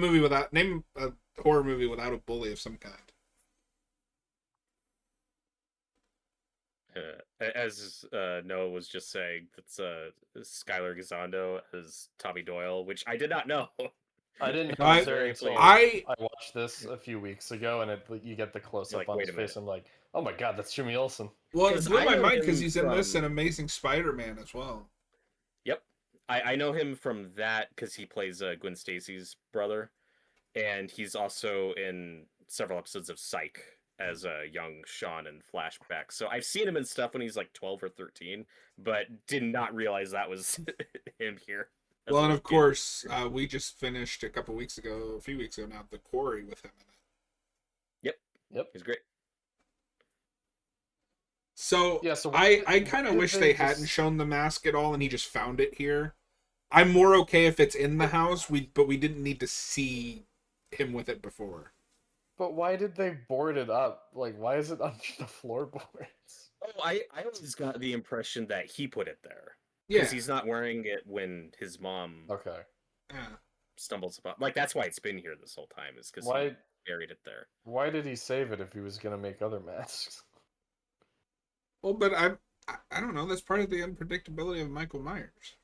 a horror movie without a bully of some kind. As Noah was just saying, that's Skylar Gisondo as Tommy Doyle, which I did not know. I didn't I- know until I I watched this a few weeks ago, and you get the close up Like, on wait his a minute. face. I'm like, oh my god, that's Jimmy Olsen. well, it 'Cause blew I my know mind because him he's in this from- and Amazing Spider-Man as well. Yep, I know him from that because he plays Gwen Stacy's brother, and he's also in several episodes of Psych as a young Sean in flashbacks. So I've seen him in stuff when he's like 12 or 13, but did not realize that was him here. as Well, a and little of kid. course, we just finished a few weeks ago now, The Quarry with him in it. Yep. He's great. So, Yeah, so I kind of wish they hadn't shown the mask at all, and he just found it here. I'm more okay if it's in the house, but we didn't need to see him with it before. But why did they board it up? Like, why is it under the floorboards? Oh, I always got the impression that he put it there. Yeah. Because he's not wearing it when his mom Okay. Yeah. stumbles upon. Like, that's why it's been here this whole time, is because Why? he buried it there. Why did he save it if he was gonna make other masks? Well, but I don't know. That's part of the unpredictability of Michael Myers.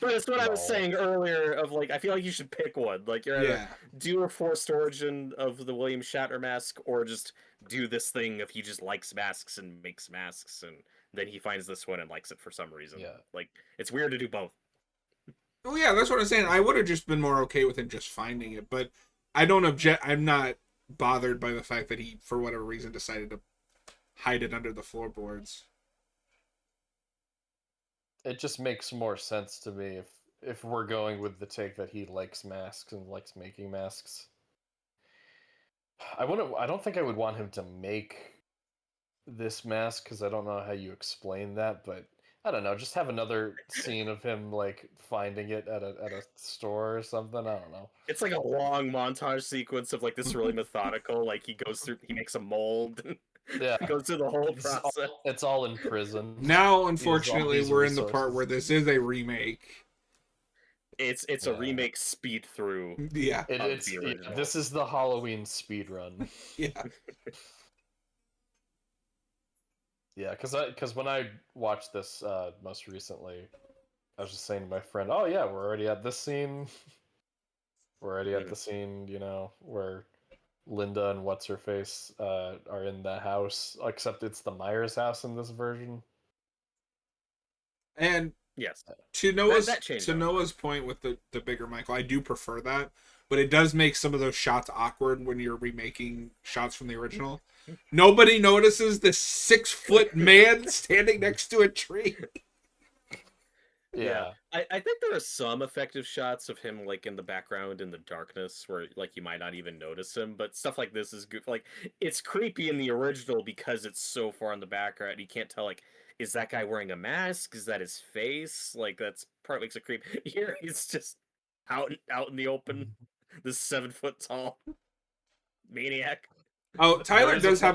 But it's what I was No. saying earlier of, like, I feel like you should pick one. Like, you're either Yeah. do a forced origin of the William Shatner mask, or just do this thing if he just likes masks and makes masks, and then he finds this one and likes it for some reason. Yeah. Like, it's weird to do both. Well, yeah, that's what I'm saying. I would have just been more okay with him just finding it, but I don't object. I'm not bothered by the fact that he, for whatever reason, decided to hide it under the floorboards. It just makes more sense to me if we're going with the take that he likes masks and likes making masks, I don't think I would want him to make this mask because I don't know how you explain that, but I don't know. Just have another scene of him like finding it at a store or something. I don't know. It's like a long montage sequence of like this really methodical. Like he makes a mold, and Yeah, goes through the whole process. It's all in prison. Now, He has all unfortunately, these we're in the part where resources. this is a remake. It's a Yeah. remake speed through. Yeah, It's the original. this is the Halloween speed run. yeah. Yeah, because when I watched this most recently, I was just saying to my friend, "Oh yeah, we're already at this scene. We're already at the scene, where Linda and what's her face are in the house. Except it's the Myers house in this version." And Yes, to that changed Noah's point with the bigger Michael, I do prefer that, but it does make some of those shots awkward when you're remaking shots from the original. Nobody notices this 6-foot man standing next to a tree. Yeah. I think there are some effective shots of him like in the background in the darkness where like you might not even notice him, but stuff like this is good. Like it's creepy in the original because it's so far in the background. You can't tell like is that guy wearing a mask? Is that his face? Like that's part makes it creepy. Here he's just out in the open. This 7-foot tall maniac. Oh, Tyler There's a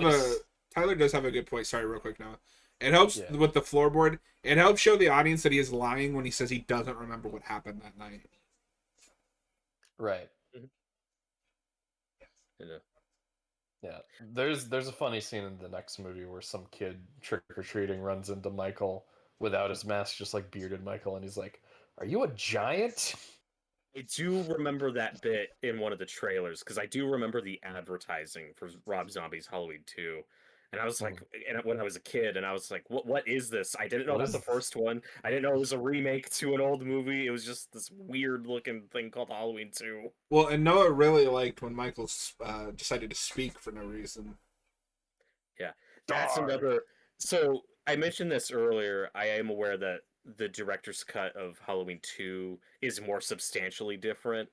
does have a good point. Sorry, real quick now. It helps Yeah. with the floorboard. It helps show the audience that he is lying when he says he doesn't remember what happened that night. Right. Yeah. There's a funny scene in the next movie where some kid trick or treating runs into Michael without his mask, just like bearded Michael, and he's like, "Are you a giant?" I do remember that bit in one of the trailers because I do remember the advertising for Rob Zombie's Halloween 2. And I was like, and when I was a kid, and I was like, what is this? I didn't know What about is the this? first one. I didn't know it was a remake to an old movie. It was just this weird looking thing called Halloween 2. Well, and Noah really liked when Michael decided to speak for no reason. Yeah, that's another. So I mentioned this earlier. I am aware that the director's cut of Halloween 2 is more substantially different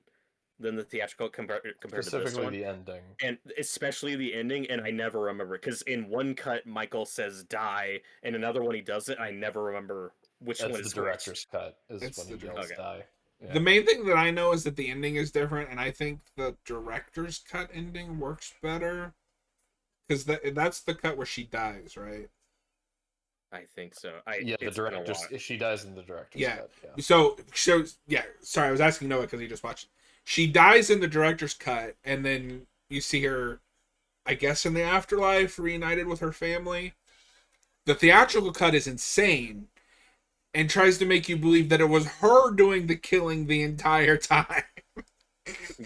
than the theatrical compared to this Specifically one. the ending. And especially the ending, and I never remember because in one cut Michael says die, and another one he doesn't. I never remember which That's one the is director's cut. Is It's when he the yells okay. die. Yeah. The main thing that I know is that the ending is different, and I think the director's cut ending works better because that's the cut where she dies, right? I think so. Yeah, the it's been a director's while. she dies in the director's Yeah. cut. Yeah. So yeah. Sorry, I was asking Noah because he just watched. She dies in the director's cut, and then you see her, I guess, in the afterlife, reunited with her family. The theatrical cut is insane, and tries to make you believe that it was her doing the killing the entire time.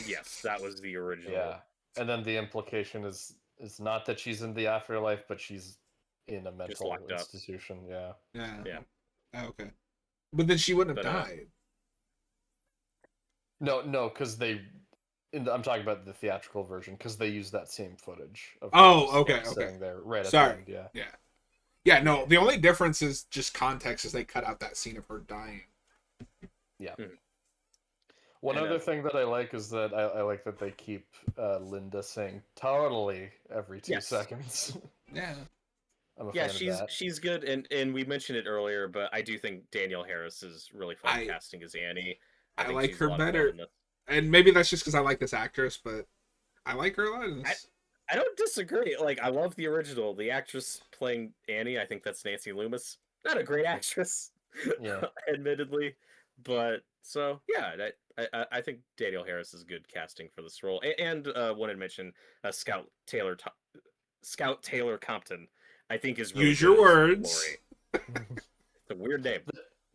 Yes, that was the original. Yeah. And then the implication is not that she's in the afterlife, but she's in a mental locked up. institution. Yeah. Yeah. Yeah. Oh, okay. But then she wouldn't have But, died. No, because I'm talking about the theatrical version because they use that same footage of Oh, her okay, sitting there right at Sorry. the end. Yeah. Yeah, no, the only difference is just context is they cut out that scene of her dying. Yeah. Hmm. One And, other thing that I like is that I like that they keep Linda saying "totally" every 2 Yes. seconds. Yeah. I'm a Yeah, fan of that. she's good, and we mentioned it earlier, but I do think Danielle Harris is really fun I- casting as Annie. I think like she's her a lot of fun better. in this. And maybe that's just because I like this actress, but I like her a lot in this. I don't disagree. Like, I love the original. The actress playing Annie, I think that's Nancy Loomis. Not a great actress, Yeah. admittedly, but so yeah, I think Danielle Harris is good casting for this role. And wanted to mention Scout Taylor Compton. I think is really Use good your as words. Laurie. It's a weird name.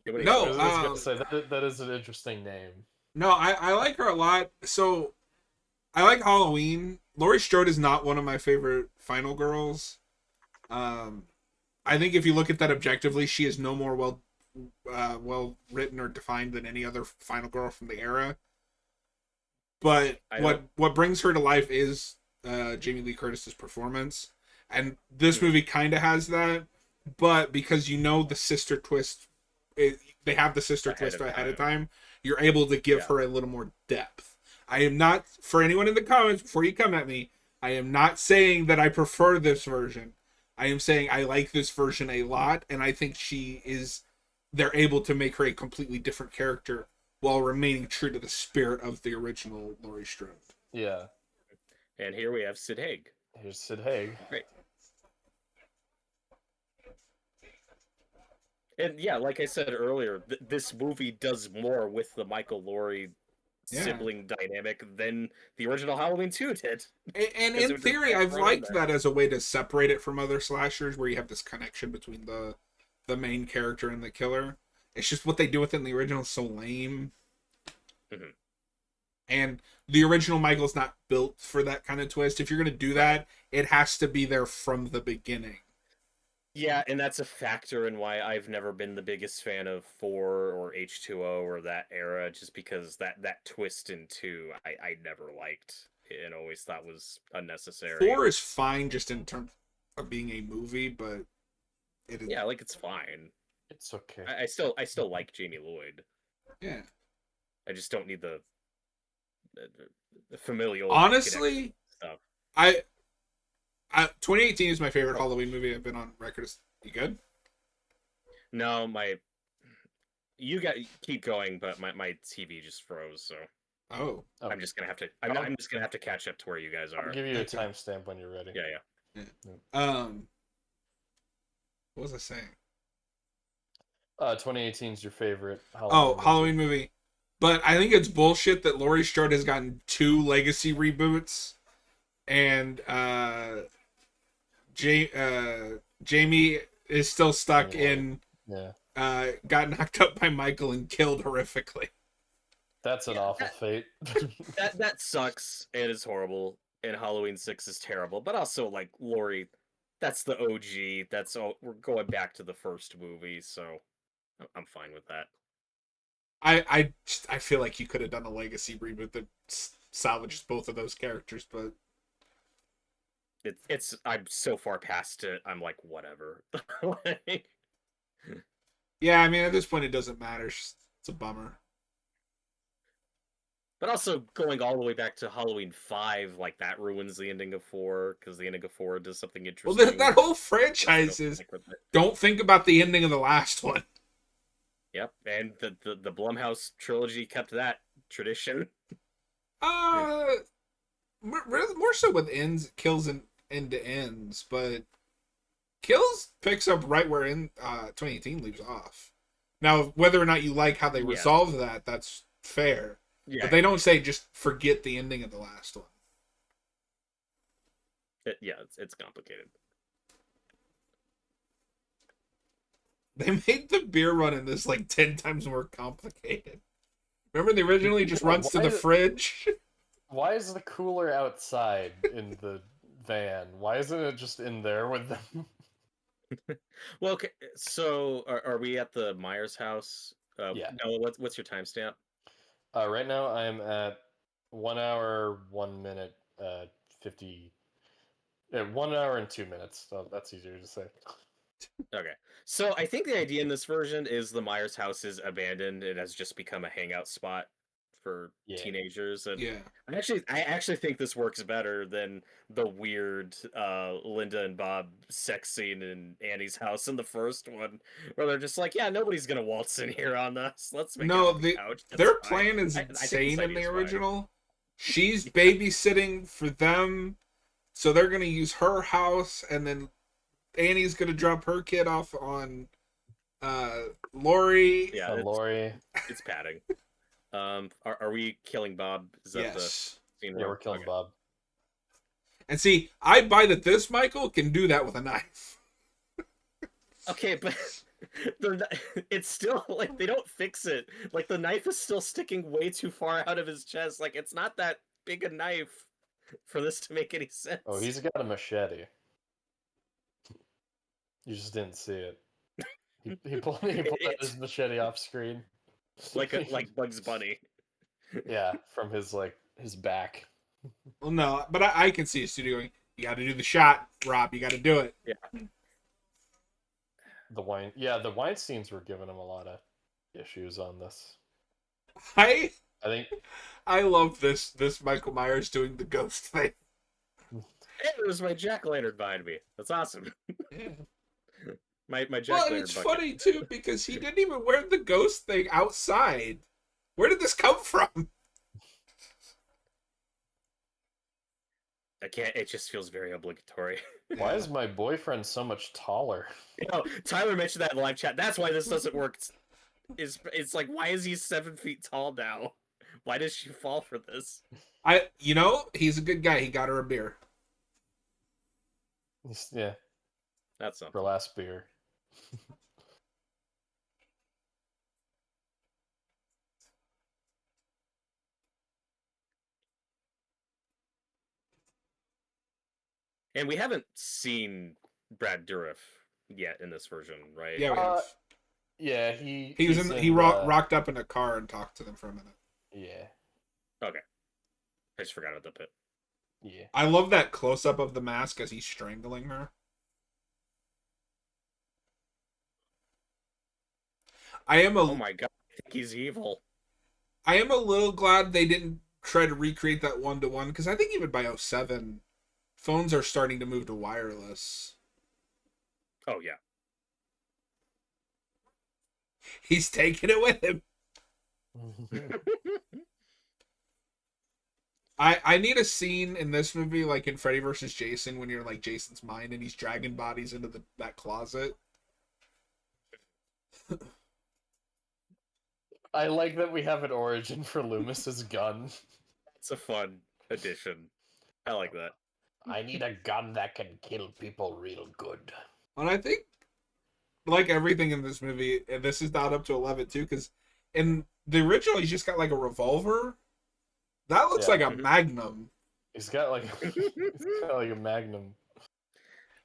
No, I was gonna say that is an interesting name. No, I like her a lot. So, I like Halloween. Laurie Strode is not one of my favorite Final Girls. I think if you look at that objectively, she is no more well written or defined than any other Final Girl from the era. But what brings her to life is Jamie Lee Curtis's performance, and this movie kind of has that. But because you know the sister twist, they have the sister twist ahead of time. you're able to give Yeah. her a little more depth. I am not, for anyone in the comments, before you come at me, I am not saying that I prefer this version. I am saying I like this version a lot, and I think they're able to make her a completely different character while remaining true to the spirit of the original Laurie Strode. Yeah. And here we have Sid Haig. Here's Sid Haig. Great. And yeah, like I said earlier, this movie does more with the Michael Laurie sibling dynamic than the original Halloween 2 did. And in theory, I've liked that as a way to separate it from other slashers, where you have this connection between the main character and the killer. It's just what they do within the original is so lame. Mm-hmm. And the original Michael's not built for that kind of twist. If you're going to do that, it has to be there from the beginning. Yeah, and that's a factor in why I've never been the biggest fan of 4 or H2O or that era, just because that twist in 2 I never liked and always thought was unnecessary. 4 is fine just in terms of being a movie, but it is... Yeah, like it's fine. It's okay. I still like Jamie Lloyd. Yeah. I just don't need the familial. Honestly, stuff. 2018 is my favorite Halloween movie. I've been on record. You good? No, you keep going, but my TV just froze, so Oh, I'm just gonna have to. I'm just gonna have to catch up to where you guys are. I'll give you a timestamp when you're ready. Yeah. what was I saying? 2018 is your favorite Halloween Halloween movie. But I think it's bullshit that Laurie Strode has gotten 2 legacy reboots, and Jamie is still stuck in. Yeah. Got knocked up by Michael and killed horrifically. That's an awful fate. that sucks. It is horrible, and Halloween 6 is terrible. But also, like Laurie, that's the OG. We're going back to the first movie, so I'm fine with that. I feel like you could have done a legacy reboot that salvages both of those characters, but it's I'm so far past it. I'm like, whatever. Yeah, I mean, at this point, it doesn't matter. It's a bummer. But also, going all the way back to Halloween 5, like, that ruins the ending of 4, because the ending of 4 does something interesting. Well, that whole franchise is... Don't think about the ending of the last one. Yep, and the Blumhouse trilogy kept that tradition. More so with kills and end-to-ends, but Kills picks up right where 2018 leaves off. Now, whether or not you like how they resolve that, that's fair. Yeah, but they don't say just forget the ending of the last one. It's complicated. They made the beer run in this like 10 times more complicated. Remember, they originally just runs to the fridge? Why is the cooler outside in the van? Why isn't it just in there with them? Well, okay, so are we at the Myers house? Yeah. No, what's your timestamp? Right now I'm at 1 hour, 1 minute, 50... 1 hour and 2 minutes. So that's easier to say. Okay. So I think the idea in this version is the Myers house is abandoned. It has just become a hangout spot for teenagers. And I actually think this works better than the weird Linda and Bob sex scene in Annie's house in the first one, where they're just like, yeah, nobody's gonna waltz in here on us. Let's make it on the couch. Their plan is insane in the original. She's babysitting for them, so they're gonna use her house, and then Annie's gonna drop her kid off on Laurie. Yeah, Laurie. It's padding. Are we killing Bob? Is that the scene? Yeah, we're killing Bob. And see, I buy that this Michael can do that with a knife. Okay, but it's still like they don't fix it. Like the knife is still sticking way too far out of his chest. Like it's not that big a knife for this to make any sense. Oh, he's got a machete. You just didn't see it. He pulled his machete off screen. like Bugs Bunny. Yeah, from his back. Well, no, but I can see a studio going, you got to do the shot, Rob. You got to do it. Yeah. The Weinsteins were giving him a lot of issues on this. I I think I love this Michael Myers doing the ghost thing. Hey, there's my jack-o'-lantern behind me. That's awesome. My Well, and jack-o'-lantern it's bucket. funny too because he didn't even wear the ghost thing outside. Where did this come from? I can't. It just feels very obligatory. why is my boyfriend so much taller? Tyler mentioned that in the live chat. That's why this doesn't work. It's like, why is he 7 feet tall now? Why does she fall for this? He's a good guy. He got her a beer. Yeah, That's for something. last beer. And we haven't seen Brad Dourif yet in this version, right? Yeah, we have. Yeah, He was he's he rocked up in a car and talked to them for a minute. Yeah, Okay. I just forgot about the pit. yeah. I love that close up of the mask as he's strangling her. Oh my god, I think he's evil. I am a little glad they didn't try to recreate that 1-to-1 because I think even by 07, phones are starting to move to wireless. Oh yeah. He's taking it with him. I need a scene in this movie like in Freddy vs. Jason when you're like Jason's mind and he's dragging bodies into that closet. I like that we have an origin for Loomis's gun. It's a fun addition. I like that. I need a gun that can kill people real good. And I think like everything in this movie, and this is not up to 11 too, because in the original he's just got like a revolver. That looks like a Magnum. He's got like a Magnum.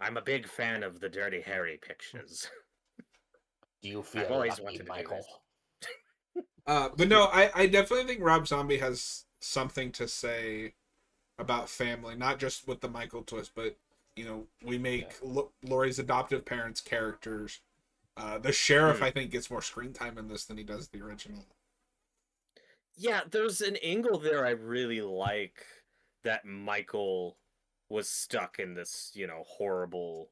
I'm a big fan of the Dirty Harry pictures. Do you feel I've always lucky, wanted to do Michael? this. But no, I definitely think Rob Zombie has something to say about family, not just with the Michael twist, but we make Laurie's adoptive parents characters. The sheriff, I think, gets more screen time in this than he does the original. Yeah, there's an angle there I really like, that Michael was stuck in this, horrible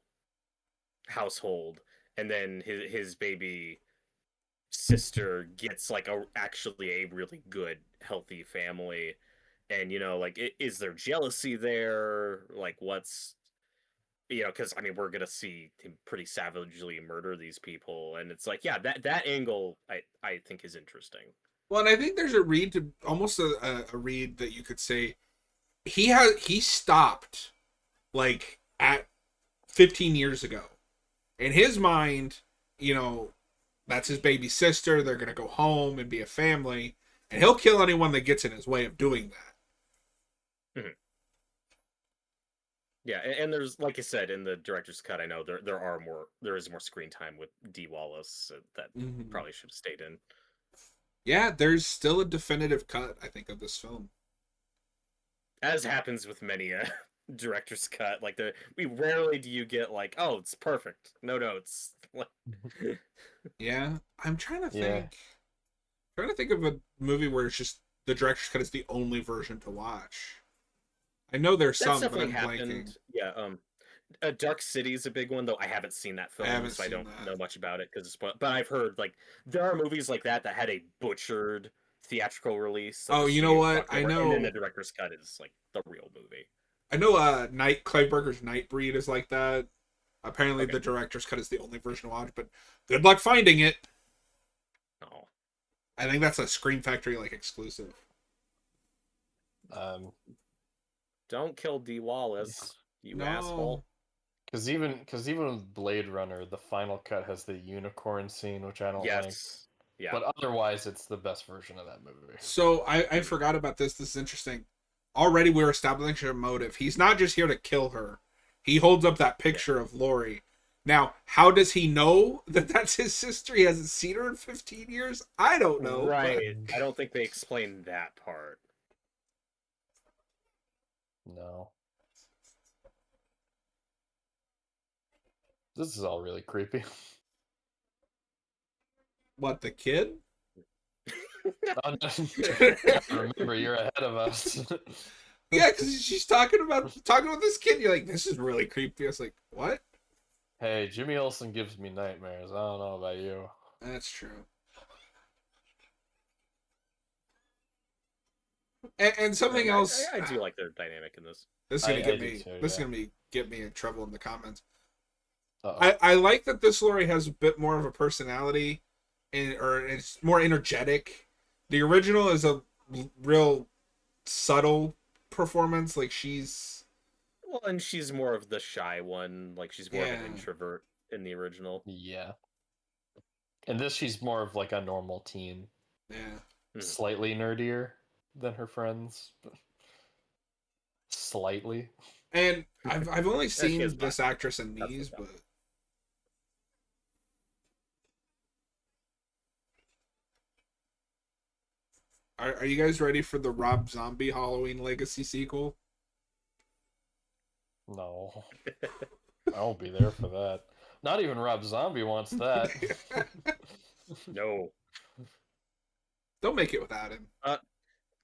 household, and then his baby sister gets like actually a really good, healthy family. And like, is there jealousy there? Like, what's because I mean, we're gonna see him pretty savagely murder these people, and it's like, yeah, that angle I think is interesting. Well, and I think there's a read to almost a read that you could say he stopped like at 15 years ago. In his mind, that's his baby sister. They're gonna go home and be a family, and he'll kill anyone that gets in his way of doing that. Mm-hmm. Yeah, and there's, like I said, in the director's cut, I know there is more screen time with Dee Wallace that probably should have stayed in. Yeah, there's still a definitive cut, I think, of this film. As happens with many director's cut, like we rarely do you get like, oh, it's perfect, no notes. Yeah, I'm trying to think. Trying to think of a movie where it's just the director's cut is the only version to watch. I know there's some, but I'm blanking. Yeah, Dark City is a big one, though I haven't seen that film, so I don't know much about it but I've heard like there are movies like that had a butchered theatrical release. Oh, you know what? I know. And then the director's cut is like the real movie. I know. Clive Barker's Nightbreed is like that. Apparently, the director's cut is the only version to watch, but good luck finding it. Oh, I think that's a Scream Factory like exclusive. Don't kill Dee Wallace, you asshole. Because even with Blade Runner, the final cut has the unicorn scene, which I don't like. Yeah. But otherwise, it's the best version of that movie. So I forgot about this. This is interesting. Already we're establishing a motive. He's not just here to kill her. He holds up that picture of Laurie. Now, how does he know that that's his sister? He hasn't seen her in 15 years? I don't know. Right. But I don't think they explained that part. No. This is all really creepy. What, the kid? Oh, no. Remember, you're ahead of us. Yeah, because she's talking about this kid. You're like, this is really creepy. I was like, what? Hey, Jimmy Olsen gives me nightmares. I don't know about you. That's true. And something else. I do like their dynamic in this. This is gonna I get do me. too, This is yeah. gonna get me in trouble in the comments. Uh-oh. I like that this Lori has a bit more of a personality, or it's more energetic. The original is a real subtle performance. Like she's Well, and she's more of the shy one. Like she's more of an Yeah. introvert in the original. Yeah. And this, she's more of like a normal teen. yeah. Slightly nerdier than her friends. But slightly. And I've only she seen has this actress in That's these, the but are you guys ready for the Rob Zombie Halloween Legacy sequel? No. I won't be there for that. Not even Rob Zombie wants that. No. Don't make it without him.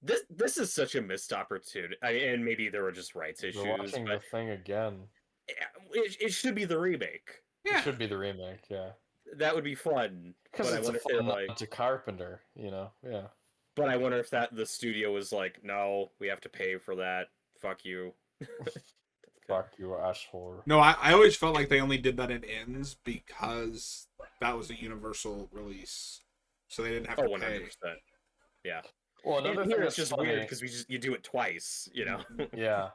This is such a missed opportunity. And maybe there were just rights We're issues, watching the but thing again. it should be the remake. Yeah. It should be the remake, yeah. That would be fun. Because But I it's wonder a if they're fun like. nod to Carpenter, you know? Yeah. But I wonder if the studio was like, no, we have to pay for that. Fuck you. Fuck you, asshole. No, I always felt like they only did that in ends because that was a universal release, so they didn't have to 100%. pay. Yeah. Well, another And thing here that's it's just funny, weird because you do it twice, you know. yeah.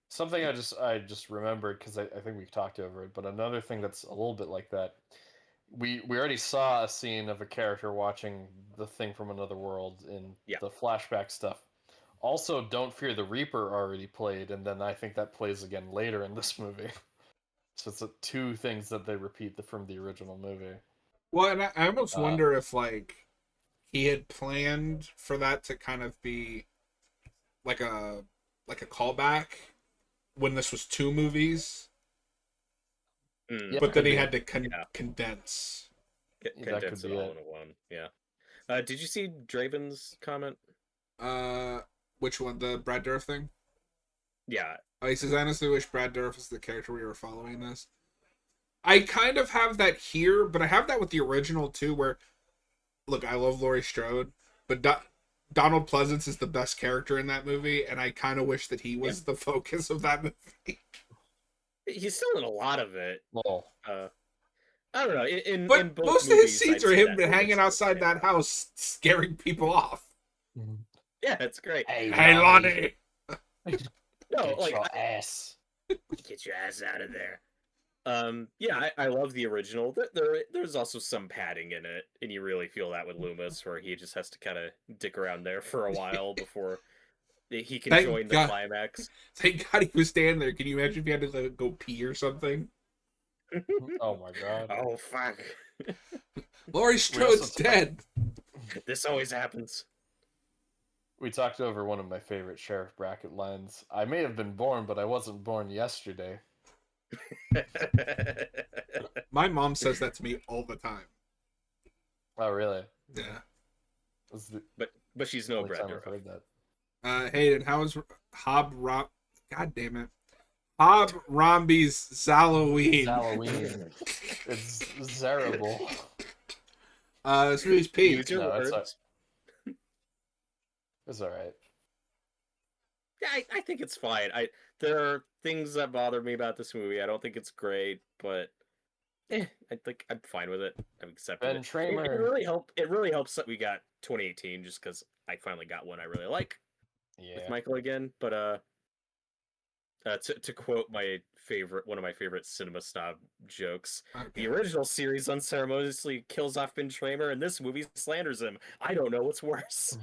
Something I just remembered because I think we talked over it, but another thing that's a little bit like that. We already saw a scene of a character watching the thing from another world in Yeah. the flashback stuff. Also, Don't Fear the Reaper already played, and then I think that plays again later in this movie. So it's two things that they repeat from the original movie. Well, and I almost Uh, wonder if like he had planned for that to kind of be like a callback when this was two movies, Yeah, but then could he be. had to Yeah. condense. That Condense could it be all it. into one. Yeah. Did you see Draven's comment? Which one? The Brad Dourif thing? Yeah. He says, I honestly wish Brad Dourif was the character we were following this. I kind of have that here, but I have that with the original too, where, look, I love Laurie Strode, but Donald Pleasance is the best character in that movie, and I kind of wish that he was the focus of that movie. He's still in a lot of it. Well, I don't know. In But both most of movies, his scenes I'd are say him that hanging Logan's outside still that house, scaring people off. Yeah, it's great. hey, Lonnie! No, get like your ass. get your ass out of there. Yeah, I love the original. There's also some padding in it, and you really feel that with Loomis, where he just has to kind of dick around there for a while before he can Thank join the God. climax. Thank God he was standing there. Can you imagine if he had to like, go pee or something? Oh my god. Oh fuck! Laurie Strode's dead. This always happens. We talked over one of my favorite Sheriff Brackett lines. I may have been born, but I wasn't born yesterday. My mom says that to me all the time. Oh, really? Yeah. That's the But she's no only Brad time I've Dourif. heard that. Hayden, how is God damn it. Hob Romby's Halloween. Halloween. It's terrible. This movie's peak. Use your No, it's words. It's alright. Yeah, I think it's fine. There are things that bother me about this movie. I don't think it's great, but I think I'm fine with it. I'm accepting Ben it. Tramer. It really helps that we got 2018 just because I finally got one I really like with Yeah. Michael again. But to quote one of my favorite cinema snob jokes, the original series unceremoniously kills off Ben Tramer, and this movie slanders him. I don't know what's worse.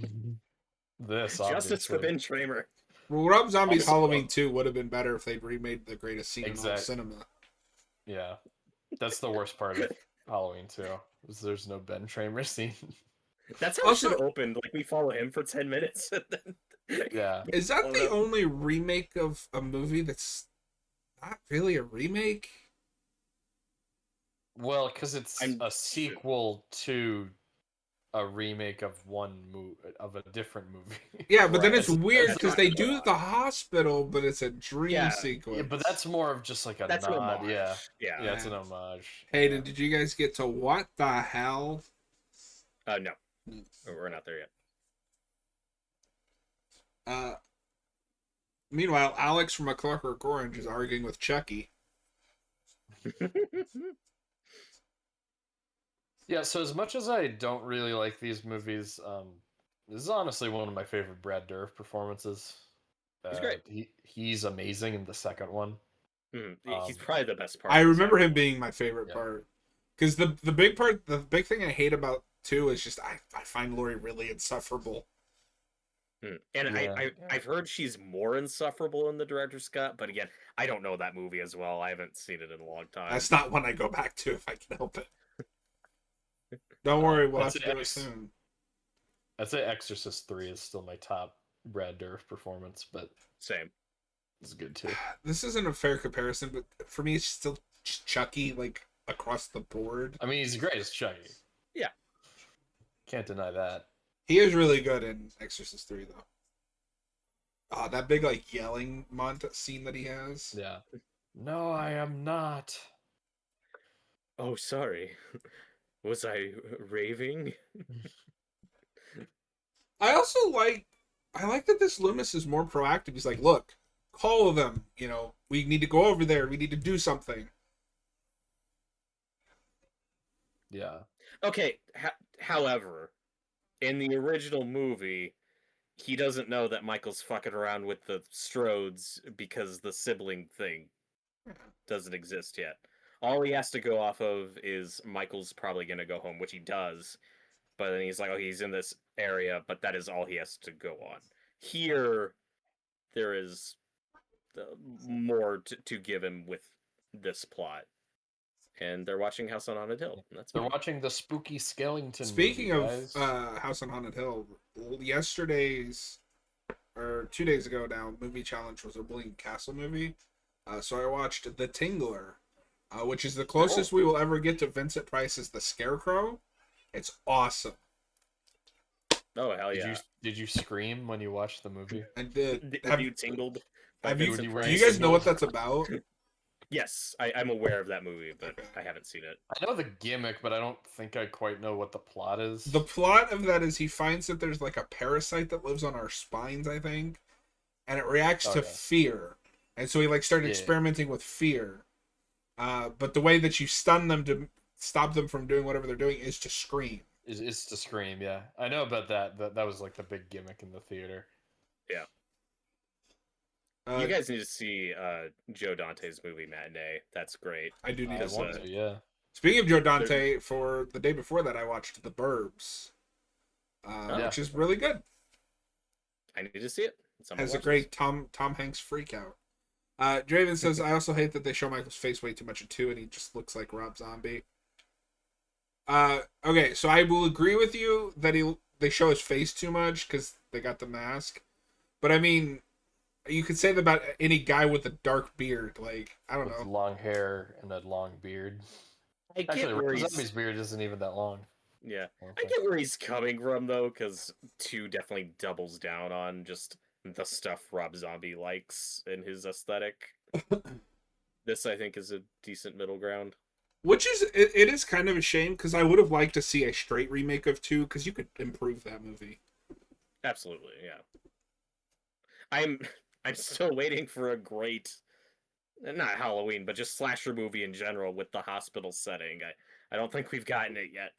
This Justice for obviously. Ben Tramer. Well, Rob Zombie's Also- Halloween 2 would have been better if they'd remade the greatest scene in all Exact- cinema. Yeah. That's the worst part of Halloween too. Is there's no Ben Tramer scene. That's how Also- it should have opened. Like, we follow him for 10 minutes. And then... Yeah. Is that Blow the up. only remake of a movie that's not really a remake? Well, because it's I'm- a sequel to a remake of of a different movie. Yeah, but then Right. it's weird That's because not they gonna do lie. the hospital, but it's a dream Yeah, Yeah, sequence. but that's more of just like a That's an nod. Yeah, homage. Yeah. yeah, it's Yeah. an homage. Hayden, Yeah. did you guys get to what the hell? No, we're not there Uh, Meanwhile, Alex from A Clockwork Orange is arguing with Chucky. yet. Yeah, so as much as I don't really like these movies, this is honestly one of my favorite Brad Dourif performances. He's great. He's amazing in the second one. He's probably the best part. I of the remember second him one. being my favorite Yeah. part. Because the big thing I hate about 2 is just I find Lori really insufferable. And Yeah. I've heard she's more insufferable in the director's cut, but again, I don't know that movie as well. I haven't seen it in a long time. That's not one I go back to if I can help it. Don't worry, we'll I'd have to say do it soon. I'd say Exorcist 3 is still my top Brad Dourif performance, but Same. it's good too. This isn't a fair comparison, but for me, it's still just Chucky, like, across the board. I mean, he's great as Chucky. Yeah. Can't deny that. He is really good in Exorcist 3, though. That big, like, yelling scene that he has. Yeah. No, I am not. Oh, sorry. Was I raving? I like that this Loomis is more proactive. He's like, look, call them. You know, we need to go over there. We need to do something. Yeah. Okay, however, in the original movie, he doesn't know that Michael's fucking around with the Strodes because the sibling thing doesn't exist yet. All he has to go off of is Michael's probably going to go home, which he does. But then he's like, oh, he's in this area, but that is all he has to go on. Here, there is more to give him with this plot. And they're watching House on Haunted Hill. And that's They're fine. watching the spooky Skellington Speaking movie, of guys. House on Haunted Hill, 2 days ago now, movie challenge was a Bling Castle movie. So I watched The Tingler, which is the closest we will ever get to Vincent Price's The Scarecrow. It's awesome. Oh, hell yeah. Did you scream when you watched the movie? I did. Have you tingled? Have you, Vincent do Price? you guys know what that's about? Yes, I'm aware of that movie, but I haven't seen it. I know the gimmick, but I don't think I quite know what the plot is. The plot of that is he finds that there's like a parasite that lives on our spines, I think, and it reacts to Okay. fear. And so he like started Yeah. experimenting with fear. But the way that you stun them to stop them from doing whatever they're doing is to scream. Is to scream, yeah. I know about that. That was like the big gimmick in the theater. Yeah. Uh, You guys need to see Joe Dante's movie Matinee. That's great. I do need I to want see it. to, yeah. Speaking of Joe Dante, for the day before that, I watched The Burbs, Yeah. which is really good. I need to see it. Someone Has a watch great Tom Hanks freak out. Draven says, I also hate that they show Michael's face way too much in 2 and he just looks like Rob Zombie. Okay, so I will agree with you that they show his face too much because they got the mask. But I mean, you could say that about any guy with a dark beard. Like, I don't With know. long hair and a long beard. I get Actually, where Rob he's Zombie's beard isn't even that long. yeah. I don't I think. get where he's coming from though, because 2 definitely doubles down on just the stuff Rob Zombie likes in his aesthetic. This I think is a decent middle ground. Which is, it is kind of a shame because I would have liked to see a straight remake of 2 because you could improve that movie. Absolutely, yeah. I'm still waiting for a great, not Halloween, but just slasher movie in general with the hospital setting. I don't think we've gotten it yet.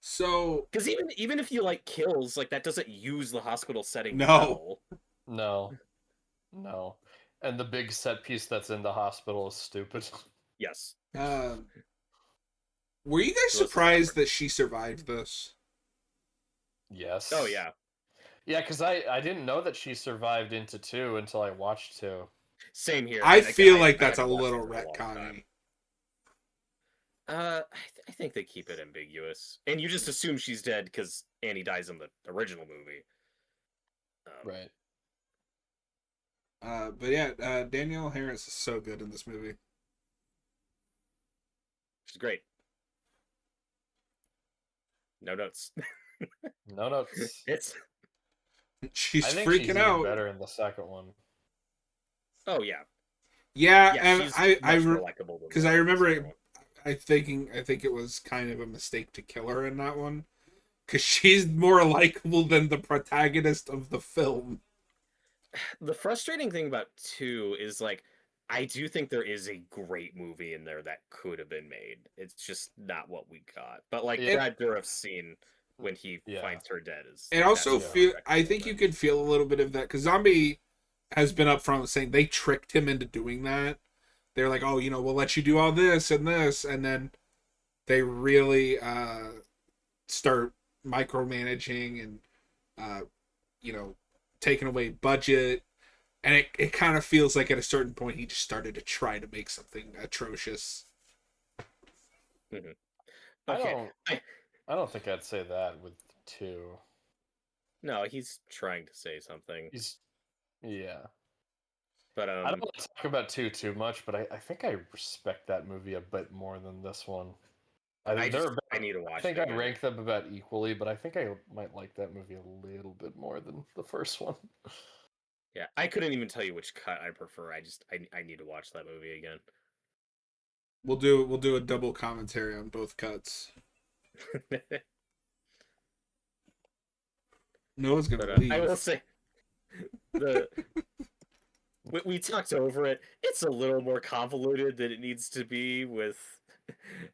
So, Because even if you like kills, like that doesn't use the hospital setting. No. well. No. And the big set piece that's in the hospital is stupid. Yes. were you guys So what's the surprised that she survived this? Yes. Oh yeah. Yeah, because I didn't know that she survived into 2 until I watched 2. Same here. I and feel I like that's a haven't watched little it for a long retconny. time. I think they keep it ambiguous, and you just assume she's dead because Annie dies in the original movie. Right. But yeah, Danielle Harris is so good in this movie. She's great. No notes. No notes. It's She's I think freaking she's even out. better in the second one. oh yeah, Yeah, yeah. and She's I much more likable than because I the remember second it. one. I think it was kind of a mistake to kill her in that one because she's more likable than the protagonist of the film. The frustrating thing about 2 is like I do think there is a great movie in there that could have been made. It's just not what we got. But like Yeah. Brad Dourif's scene when he Yeah. finds her dead is And that's also the feel perfect I think you moment. could feel a little bit of that because Zombie has been upfront saying they tricked him into doing that. They're like, oh, we'll let you do all this, and then they really start micromanaging and uh, you know taking away budget, and it kind of feels like at a certain point he just started to try to make something atrocious. Mhm. I Okay. don't. I don't think I'd say that with 2. No, he's trying to say something. He's yeah. But I don't want to talk about 2 too much, but I think I respect that movie a bit more than this one. I think I need to I watch think it I again. rank them about equally, but I think I might like that movie a little bit more than the first one. Yeah, I couldn't even tell you which cut I prefer. I need to watch that movie again. We'll do a double commentary on both cuts. Noah's gonna But I will leave. say the we talked over it. It's a little more convoluted than it needs to be with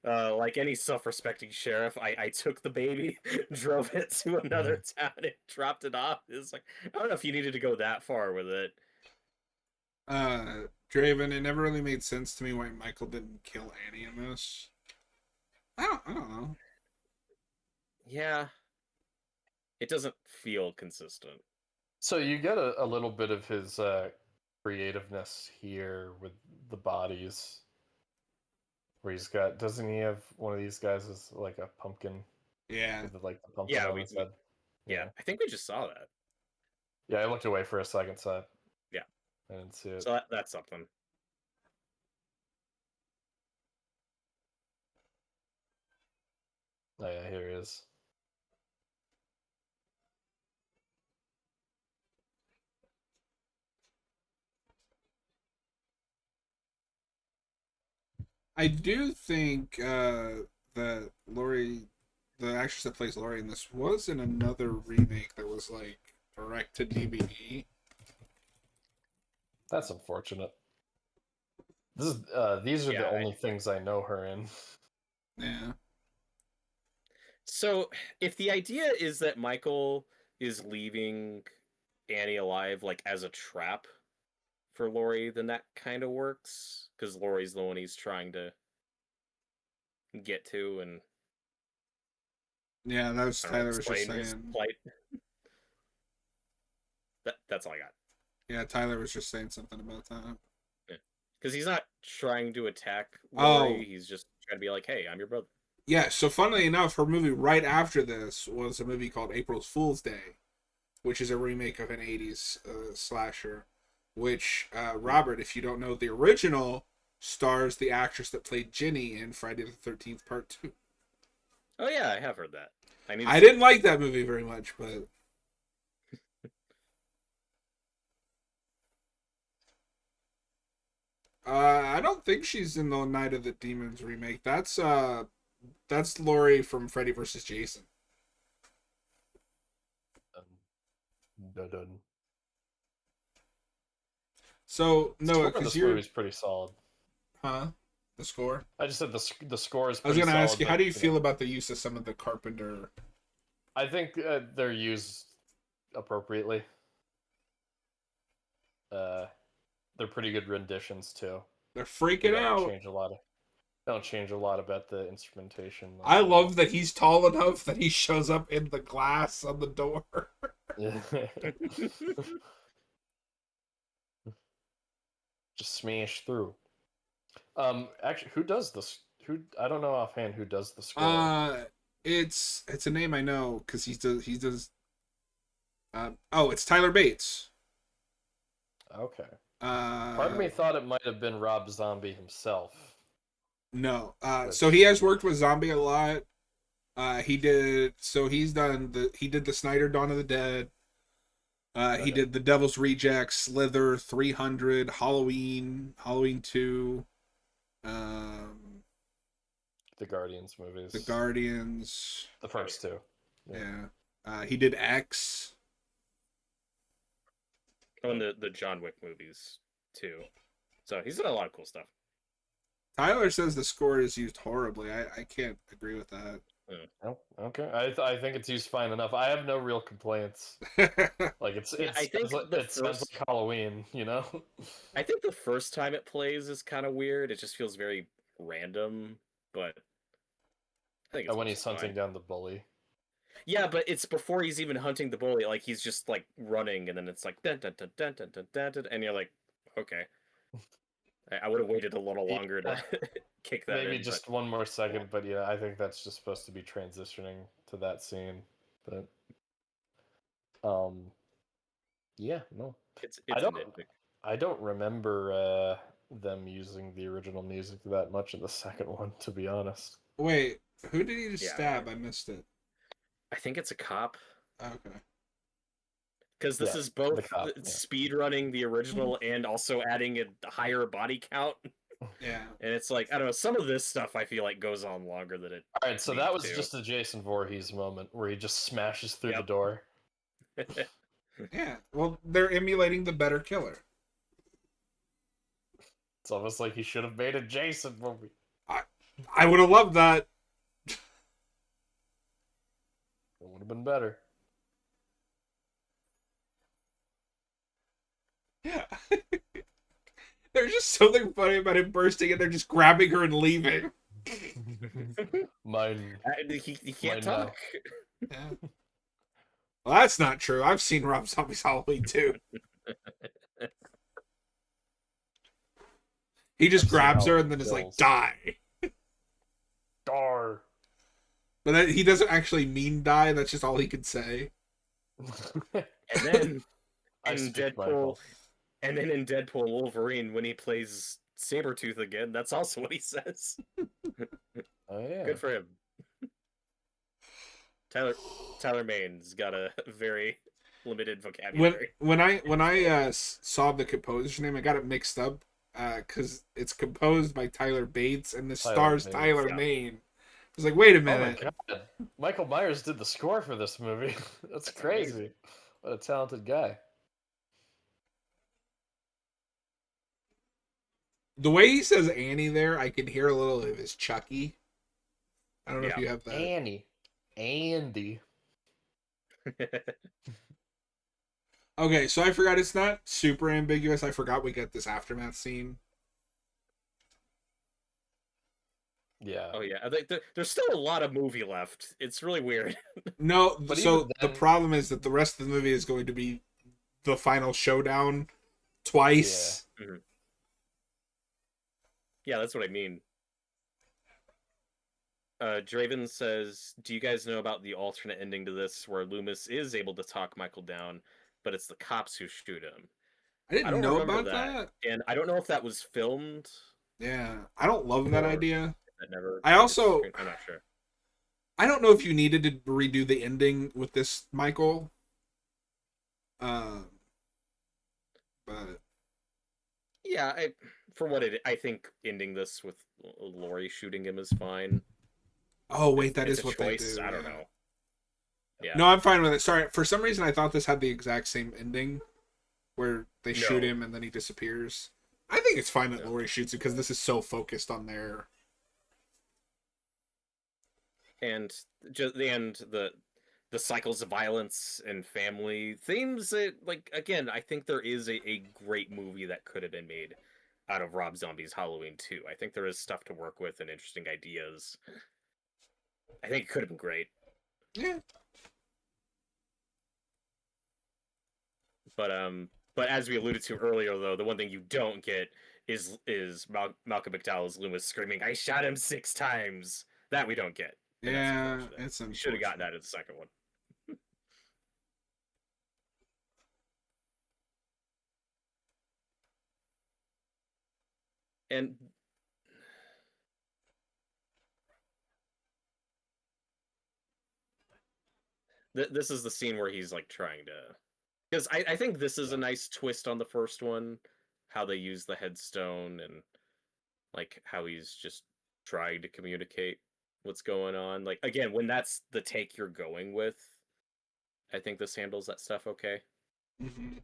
like any self-respecting sheriff. I took the baby, drove it to another town, and dropped it off. It's like I don't know if you needed to go that far with it. Draven, it never really made sense to me why Michael didn't kill Annie in this. I don't know. Yeah, it doesn't feel consistent. So you get a little bit of his creativeness here with the bodies, where he's got. Doesn't he have one of these guys as like a pumpkin Yeah. with like the pumpkin Yeah, on his head? yeah, I think we just saw that. Yeah, I looked away for a second, so Yeah, I didn't see it. so that's something. Oh yeah, here he is. I do think that Laurie, the actress that plays Laurie in this, was in another remake that was like direct to DVD. That's unfortunate. These are the Yeah, only things I know her in. Yeah. so if the idea is that Michael is leaving Annie alive like as a trap for Laurie, then that kind of works because Laurie's the one he's trying to get to and Yeah, that was I don't know, Tyler was just explain his saying. plight. That's all I got. Yeah, Tyler was just saying something about that. Yeah. Because he's not trying to attack Oh, Laurie. He's just trying to be like, "Hey, I'm your brother." yeah. So funnily enough, her movie right after this was a movie called April's Fool's Day, which is a remake of an '80s slasher. Which Robert, if you don't know, the original stars the actress that played Ginny in Friday the 13th Part 2. Oh yeah, I have heard that. I didn't like that movie very much, but I don't think she's in the Night of the Demons remake. That's Laurie from Freddy vs. Jason. Dun-dun. So The Noah, score in because this you're movie's pretty solid. The score. I just said the score is. I was Pretty gonna solid, ask you, how but, do you feel about the use of some of the Carpenter? I think they're used appropriately. Uh, they're pretty good renditions too. They're They freaking don't out. change a lot. Don't change a lot about the instrumentation. Like, I love that he's tall enough that he shows up in the glass on the door. Yeah. Just smash through. Actually, who does this? Who I don't know offhand who does the score. It's a name I know because he does. It's Tyler Bates. Okay. Part of me thought it might have been Rob Zombie himself. No. Which, So he has worked with Zombie a lot. He did the Snyder Dawn of the Dead. He Okay. did The Devil's Rejects, Slither, 300, Halloween, Halloween 2, um, The Guardians movies. The Guardians. The first two. Yeah. He did X. Oh, and the John Wick movies too. So he's done a lot of cool stuff. Tyler says the score is used horribly. I can't agree with that. Oh, okay. I think it's used fine enough. I have no real complaints. Like I think it sounds like Halloween, you know. I think the first time it plays is kind of weird. It just feels very random, but I think it's When he's mostly hunting fine. down the bully. Yeah, but it's before he's even hunting the bully. Like he's just like running, and then it's like dun dun dun dun dun dun dun, dun and you're like, okay. I would have waited a little longer to kick that Maybe in. just one more second, but yeah, I think that's just supposed to be transitioning to that scene. But yeah, no. It's I a don't nitpick. I don't remember them using the original music that much in the second one, to be honest. Wait, who did he just Yeah. stab? I missed it. I think it's a cop. Okay. Because this Yeah, is both the cop, yeah. speed running the original and also adding a higher body count. Yeah. And it's like, I don't know, some of this stuff I feel like goes on longer than it. All right, so needs that was to. just a Jason Voorhees moment where he just smashes through the Yep. door. Yeah. Well, they're emulating the better killer. It's almost like he should have made a Jason movie. I would have loved that. It would have been better. Yeah. There's just something funny about him bursting and they're just grabbing her and leaving. Mine. He can't Mine now. talk. Yeah. Well, that's not true. I've seen Rob Zombie's Halloween too. He just I've seen grabs her Halloween and then is like, Kills. die. Dar. But he doesn't actually mean die. That's just all he could say. And then I in speak my Deadpool, fault. and then in Deadpool Wolverine, when he plays Sabretooth again, that's also what he says. Oh yeah. Good for him. Tyler Maine's got a very limited vocabulary. When I saw the composer's name, I got it mixed up because it's composed by Tyler Bates and this Tyler stars Bates, Tyler yeah. Maine. I was like, wait a Oh my minute. god. Michael Myers did the score for this movie. That's crazy. amazing. What a talented guy. The way he says Annie there, I can hear a little of his Chucky. I don't know if Yeah. you have that. Andy. Okay, so I forgot it's not super ambiguous. I forgot we get this aftermath scene. Yeah. Oh yeah, I think there's still a lot of movie left. It's really weird. No, But so even the then- problem is that the rest of the movie is going to be the final showdown twice. Yeah, that's what I mean. Draven says, "Do you guys know about the alternate ending to this, where Loomis is able to talk Michael down, but it's the cops who shoot him?" I didn't don't know remember about that. and I don't know if that was filmed. Yeah, I don't love that Or- idea. That never. I also- I'm not sure. I don't know if you needed to redo the ending with this, Michael. But Yeah, for what I think ending this with Laurie shooting him is fine. oh wait, that It's is a what choice. they do. I don't yeah. know. Yeah. No, I'm fine with it. Sorry, for some reason I thought this had the exact same ending, where they shoot No. him and then he disappears. I think it's fine that No. Laurie shoots it because this is so focused on their. And just the cycles of violence and family themes. Like again, I think there is a great movie that could have been made out of Rob Zombie's Halloween 2. I think there is stuff to work with and interesting ideas. I think it could have been great. Yeah. But as we alluded to earlier, though, the one thing you don't get is Malcolm McDowell's Loomis screaming, "I shot him 6 times." That we don't get. And that's Yeah, unfortunate. it's We should have gotten unfortunate. that in the second one. And This is the scene where he's like trying to, because I think this is a nice twist on the first one, how they use the headstone and like how he's just trying to communicate what's going on. Like again, when that's the take you're going with, I think this handles that stuff okay. Mm-hmm.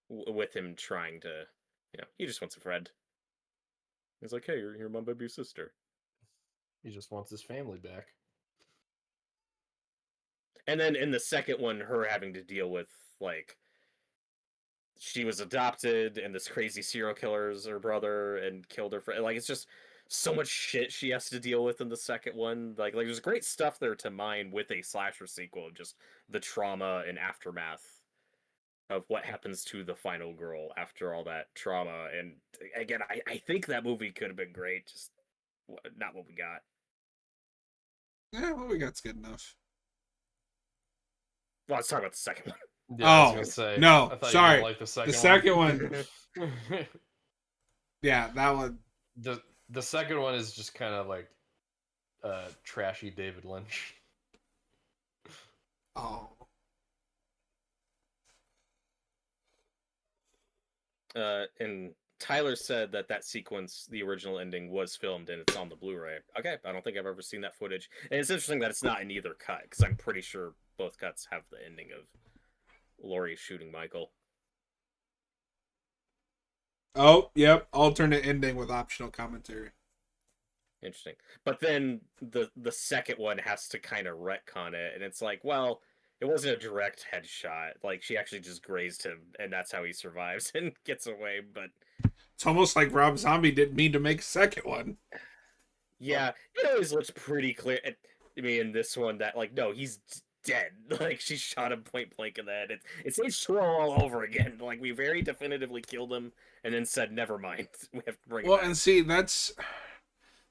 With him trying to, he just wants a friend. He's like, hey, you're my baby sister. He just wants his family back. And then in the second one, her having to deal with like she was adopted and this crazy serial killer's her brother and killed her friend. Like it's just so much shit she has to deal with in the second one. Like there's great stuff there to mine with a slasher sequel of just the trauma and aftermath of what happens to the final girl after all that trauma. And again, I think that movie could have been great, just not what we got. Yeah, what we got's good enough. Well, let's talk about the second one. Yeah, I was Oh, gonna say. no, I thought sorry. You didn't like the The second one. Yeah, that one. The second one is just kind of like trashy David Lynch. Oh. And Tyler said that sequence, the original ending, was filmed and it's on the Blu-ray. Okay, I don't think I've ever seen that footage. And it's interesting that it's not in either cut, because I'm pretty sure both cuts have the ending of Laurie shooting Michael. Oh, yep. Alternate ending with optional commentary. Interesting. But then the second one has to kind of retcon it, and it's like, well, it wasn't a direct headshot. Like, she actually just grazed him, and that's how he survives and gets away, but... It's almost like Rob Zombie didn't mean to make a second one. Yeah, it always looks pretty clear. I mean, in this one, that, like, no, he's dead. Like, she shot him point blank in the head. It's H2O all over again. Like, we very definitively killed him, and then said, never mind. We have to bring him back. And see, that's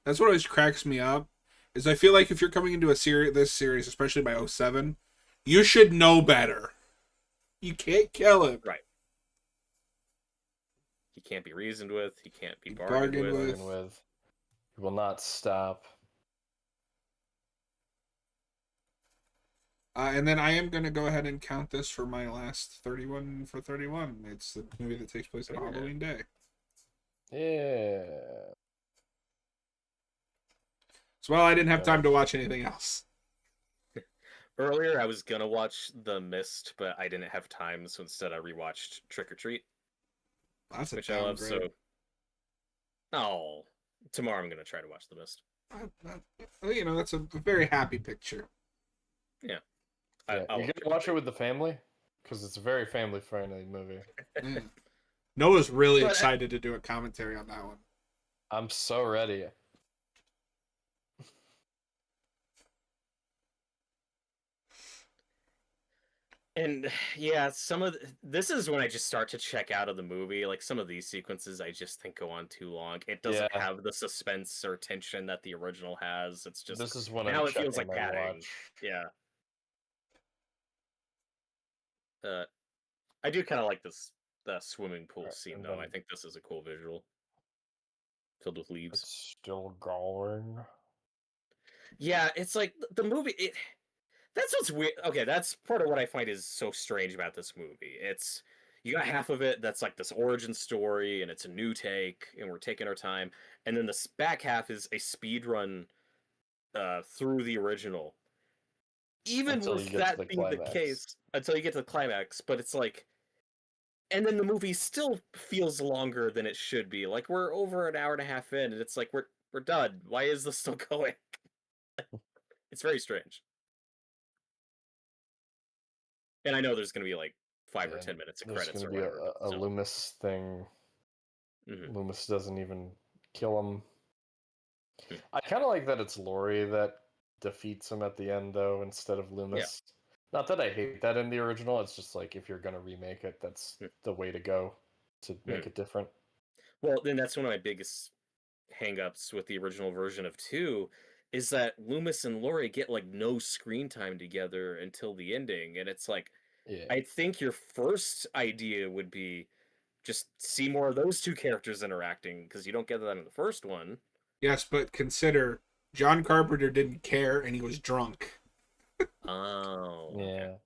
what always cracks me up, is I feel like if you're coming into this series, especially by 07, you should know better. You can't kill him. Right. He can't be reasoned with. He can't be bargained with. He will not stop. And then I am going to go ahead and count this for my last 31 for 31. It's the movie that takes place on Halloween Day. Yeah. So, well, I didn't have time to watch anything else. Earlier, I was going to watch The Mist, but I didn't have time, so instead I rewatched Trick or Treat. That's which I love, so... Oh, tomorrow I'm going to try to watch The Mist. That's a very happy picture. Yeah. You can watch it with the family, because it's a very family-friendly movie. Yeah. Noah's really excited to do a commentary on that one. I'm so ready. And yeah, this is when I just start to check out of the movie. Like some of these sequences, I just think go on too long. It doesn't have the suspense or tension that the original has. It's just this is when now it feels like padding. Yeah. I do kind of like the swimming pool scene though. I think this is a cool visual, filled with leaves. It's still going. Yeah, it's like the movie. That's what's weird. Okay, that's part of what I find is so strange about this movie. It's you got half of it that's like this origin story, and it's a new take, and we're taking our time, and then the back half is a speed run through the original. Even with that being the case, until you get to the climax, but it's like, and then the movie still feels longer than it should be. Like we're over an hour and a half in, and it's like we're done. Why is this still going? It's very strange. And I know there's going to be like 5 or 10 minutes of credits or whatever. There's going to be a Loomis thing. Mm-hmm. Loomis doesn't even kill him. I kind of like that it's Laurie that defeats him at the end, though, instead of Loomis. Yeah. Not that I hate that in the original. It's just like if you're going to remake it, that's the way to go to make it different. Well, then that's one of my biggest hang-ups with the original version of 2 is that Loomis and Laurie get like no screen time together until the ending, and it's like I think your first idea would be just see more of those two characters interacting because you don't get that in the first one. Yes, but consider John Carpenter didn't care and he was drunk. Oh, okay.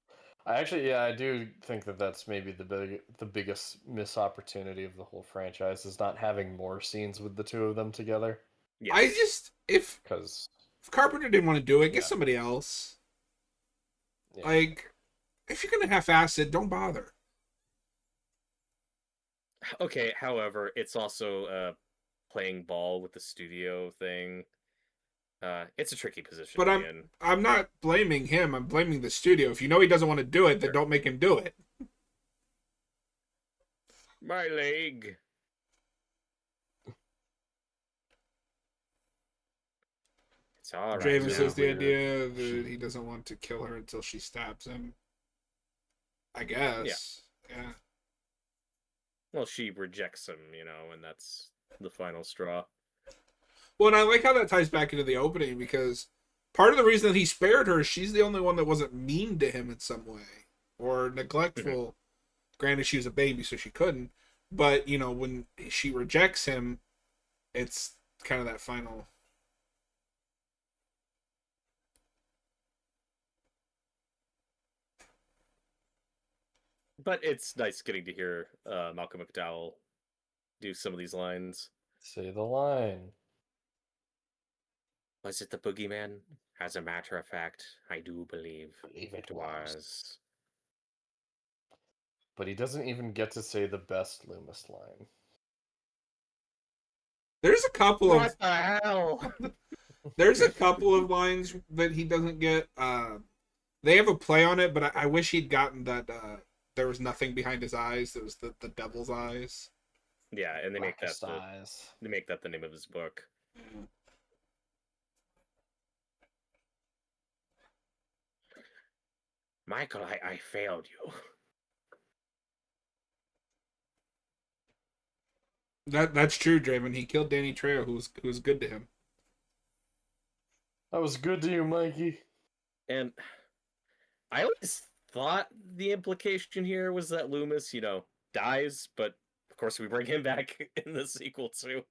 Yeah. I do think that that's maybe the biggest missed opportunity of the whole franchise is not having more scenes with the two of them together. Yes. I just Because if Carpenter didn't want to do it, get Yeah. somebody else. yeah. Like, if you're gonna half-ass it, don't bother. Okay, however, it's also playing ball with the studio thing. It's a tricky position But to be in. I'm not blaming him. I'm blaming the studio. If you know he doesn't want to do it, then Sure. don't make him do it. My leg. It's all right. Draven now. says the weird. idea that he doesn't want to kill her until she stabs him. I guess. Yeah. Well, she rejects him, and that's the final straw. Well, and I like how that ties back into the opening because part of the reason that he spared her is she's the only one that wasn't mean to him in some way or neglectful. Granted, she was a baby, so she couldn't. But, when she rejects him, it's kind of that final. But it's nice getting to hear Malcolm McDowell do some of these lines. Say the line. Was it the boogeyman? As a matter of fact, I do believe Believe it was. But he doesn't even get to say the best Loomis line. There's a couple What the hell? There's a couple of lines that he doesn't get. They have a play on it, but I wish he'd gotten that. There was nothing behind his eyes. It was the devil's eyes. Yeah, and they make that Blackest eyes. the name of his book. Michael, I failed you. That's true, Draven. He killed Danny Trejo, who was good to him. That was good to you, Mikey. And I always thought the implication here was that Loomis, dies, but of course we bring him back in the sequel too.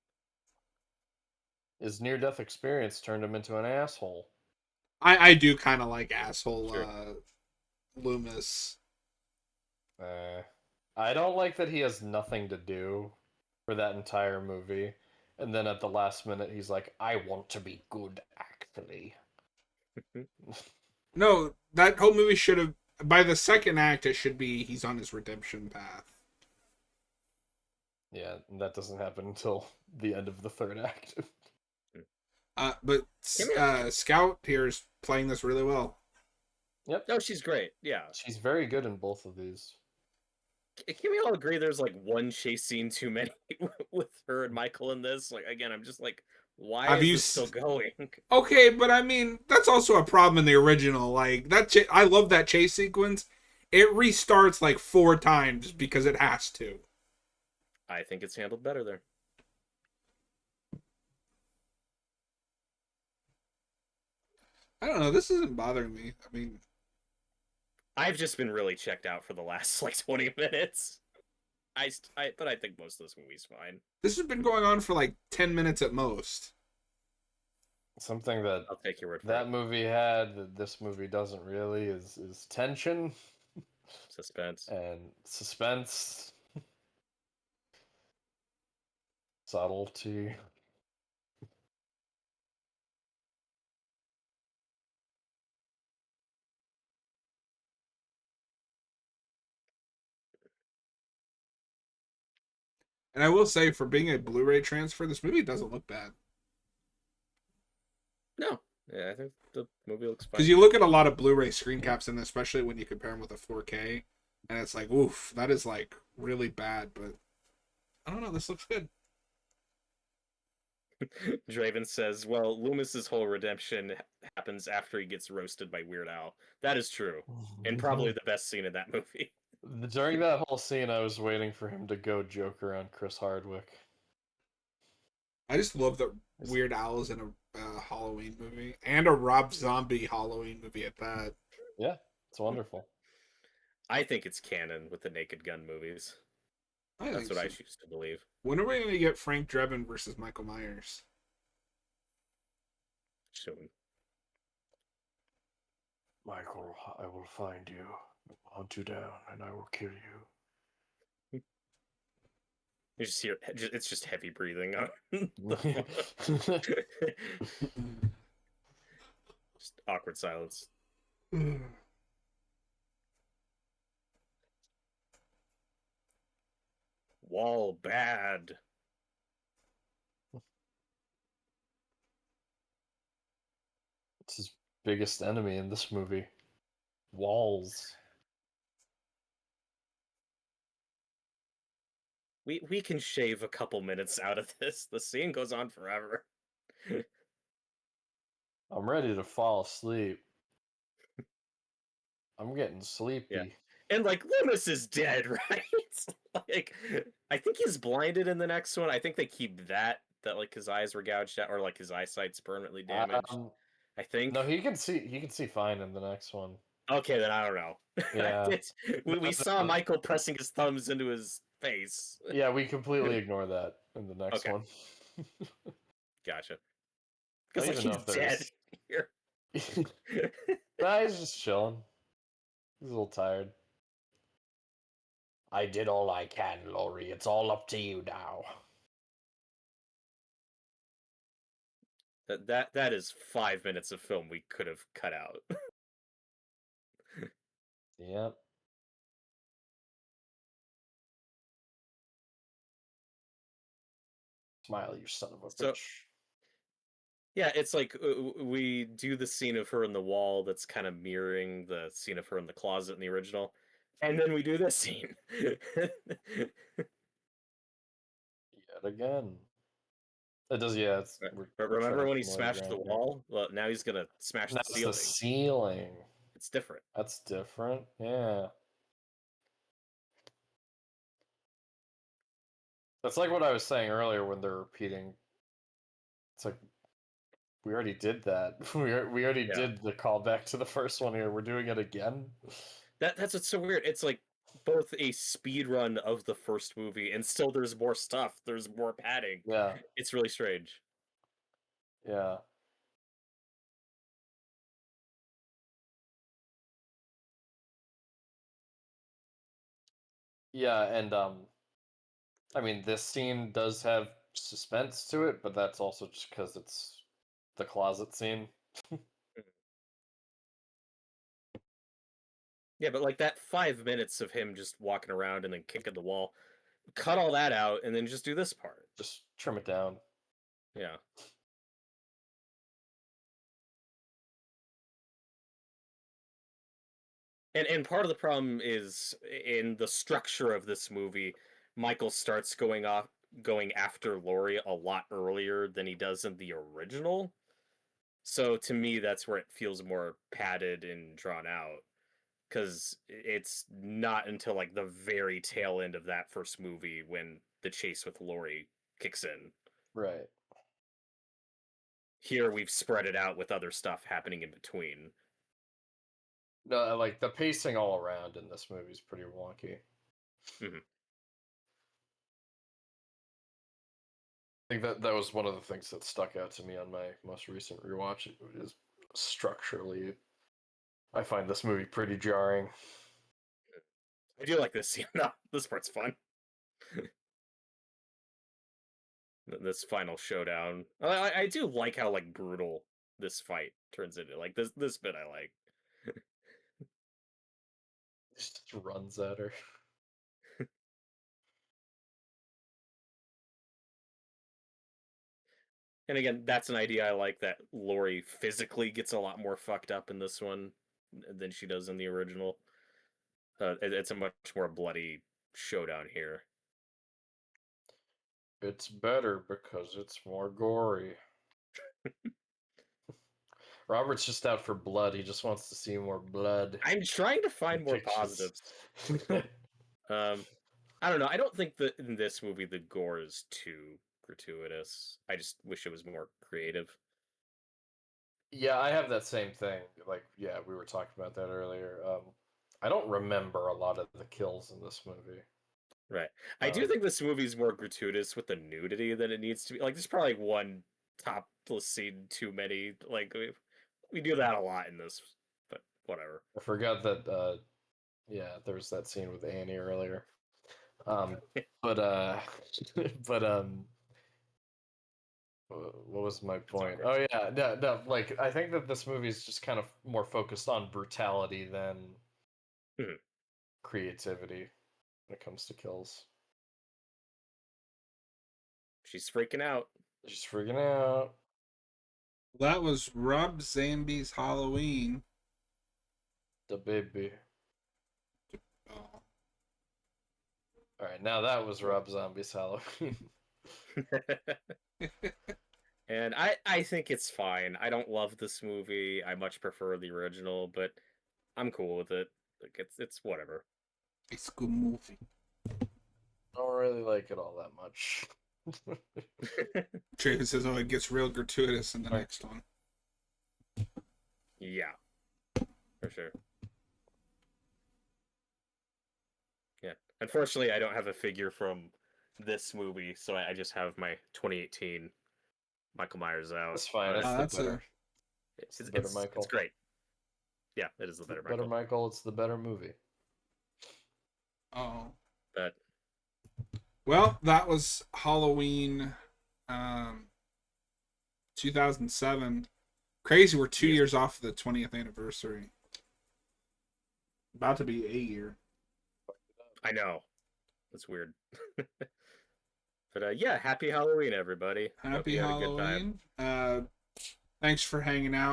His near-death experience turned him into an asshole. I do kind of like asshole Sure. Loomis. I don't like that he has nothing to do for that entire movie, and then at the last minute he's like, "I want to be good, actually." No, that whole movie should have. By the second act, it should be he's on his redemption path. Yeah, and that doesn't happen until the end of the third act. But Scout here is playing this really well. Yep. No, she's great. Yeah. She's very good in both of these. Can we all agree there's like one chase scene too many with her and Michael in this? Like, again, I'm just like, why is this still going? Okay, but I mean, that's also a problem in the original. Like that, I love that chase sequence. It restarts like 4 times because it has to. I think it's handled better there. I don't know. This isn't bothering me. I mean, I've just been really checked out for the last like 20 minutes. But I think most of this movie's fine. this has been going on for like 10 minutes at most. Something that I'll take your word for that it. movie had that this movie doesn't really is tension Suspense. and suspense, subtlety. And I will say, for being a Blu-ray transfer, this movie doesn't look bad. No. Yeah, I think the movie looks fine. Because you look at a lot of Blu-ray screen caps, and especially when you compare them with a 4K, and it's like, oof, that is like really bad. But I don't know, this looks good. Draven says, well, Loomis's whole redemption happens after he gets roasted by Weird Al. That is true. And probably the best scene in that movie. During that whole scene, I was waiting for him to go Joker on Chris Hardwick. I just love that Weird Al is in a Halloween movie, and a Rob Zombie Halloween movie at that. Yeah, it's wonderful. I think it's canon with the Naked Gun movies. I That's think what I so. choose to believe. When are we going to get Frank Drebin versus Michael Myers? Soon. Michael, I will find you, hunt you down, and I will kill you. You just hear it's just heavy breathing on just awkward silence. Wall bad. It's his biggest enemy in this movie. Walls. We can shave a couple minutes out of this. The scene goes on forever. I'm ready to fall asleep. I'm getting sleepy. Yeah. And like Loomis is dead, right? Like I think he's blinded in the next one. I think they keep that like his eyes were gouged out or like his eyesight's permanently damaged. I think. No, he can see. He can see fine in the next one. Okay, then I don't know. Yeah. We saw Michael pressing his thumbs into his face. Yeah, we completely ignore that in the next Okay. one. Gotcha. I Because don't like even know he's if dead there's. here. Nah, he's just chilling. He's a little tired. I did all I can, Laurie. It's all up to you now. That is 5 minutes of film we could have cut out. Yep. Smiley, you son of a So bitch. yeah, it's like we do the scene of her in the wall that's kind of mirroring the scene of her in the closet in the original, and then we do this scene. Yet again. It does, yeah. But We're remember treading when he familiar smashed the ground here. wall? Well, now he's gonna smash the That's ceiling. the ceiling. It's different. That's different. Yeah. That's like what I was saying earlier when they're repeating. It's like we already did that. We already Yeah. did the callback to the first one here. We're doing it again. That's what's so weird. It's like both a speed run of the first movie, and still there's more stuff. There's more padding. Yeah. It's really strange. Yeah. Yeah, and I mean this scene does have suspense to it, but that's also just because it's the closet scene. Yeah, but like that 5 minutes of him just walking around and then kicking the wall, cut all that out and then just do this part. Just trim it down. Yeah. And part of the problem is in the structure of this movie, Michael starts going after Laurie a lot earlier than he does in the original. So to me, that's where it feels more padded and drawn out. Because it's not until like the very tail end of that first movie when the chase with Laurie kicks in. Right. Here we've spread it out with other stuff happening in between. No, like the pacing all around in this movie is pretty wonky. Mm-hmm. I think that was one of the things that stuck out to me on my most recent rewatch. Is structurally, I find this movie pretty jarring. I do like this scene. No, this part's fun. This final showdown. I do like how like brutal this fight turns into. Like this bit I like. Just runs at her. And again, that's an idea I like, that Laurie physically gets a lot more fucked up in this one than she does in the original. It's a much more bloody showdown here. It's better because it's more gory. Robert's just out for blood. He just wants to see more blood. I'm trying to find more Pictures. positives. I don't know. I don't think that in this movie the gore is too gratuitous. I just wish it was more creative. Yeah, I have that same thing. Like, yeah, we were talking about that earlier. I don't remember a lot of the kills in this movie. Right. I do think this movie's more gratuitous with the nudity than it needs to be. Like, there's probably like one topless scene too many. Like, we do that a lot in this, but whatever. I forgot that. Yeah, there was that scene with Annie earlier. But but what was my point? Oh yeah, no. Like, I think that this movie is just kind of more focused on brutality than creativity when it comes to kills. She's freaking out. She's freaking out. That was Rob Zombie's Halloween. The baby. Oh. All right, now that was Rob Zombie's Halloween. And I think it's fine. I don't love this movie. I much prefer the original, but I'm cool with it. Like, it's whatever. It's a good movie. Don't really like it all that much. Travis says, "Oh, it gets real gratuitous in the next one." Yeah, for sure. Yeah. Unfortunately, I don't have a figure from this movie, so I just have my 2018 Michael Myers out. That's fine. It's the better. It's the better Michael. It's great. Yeah, it is the better Michael. Better Michael. It's the better movie. Oh. But well, that was Halloween 2007. Crazy, we're 2 years off the 20th anniversary. About to be a year. I know. That's weird. But yeah, happy Halloween, everybody. Happy Halloween. Thanks for hanging out.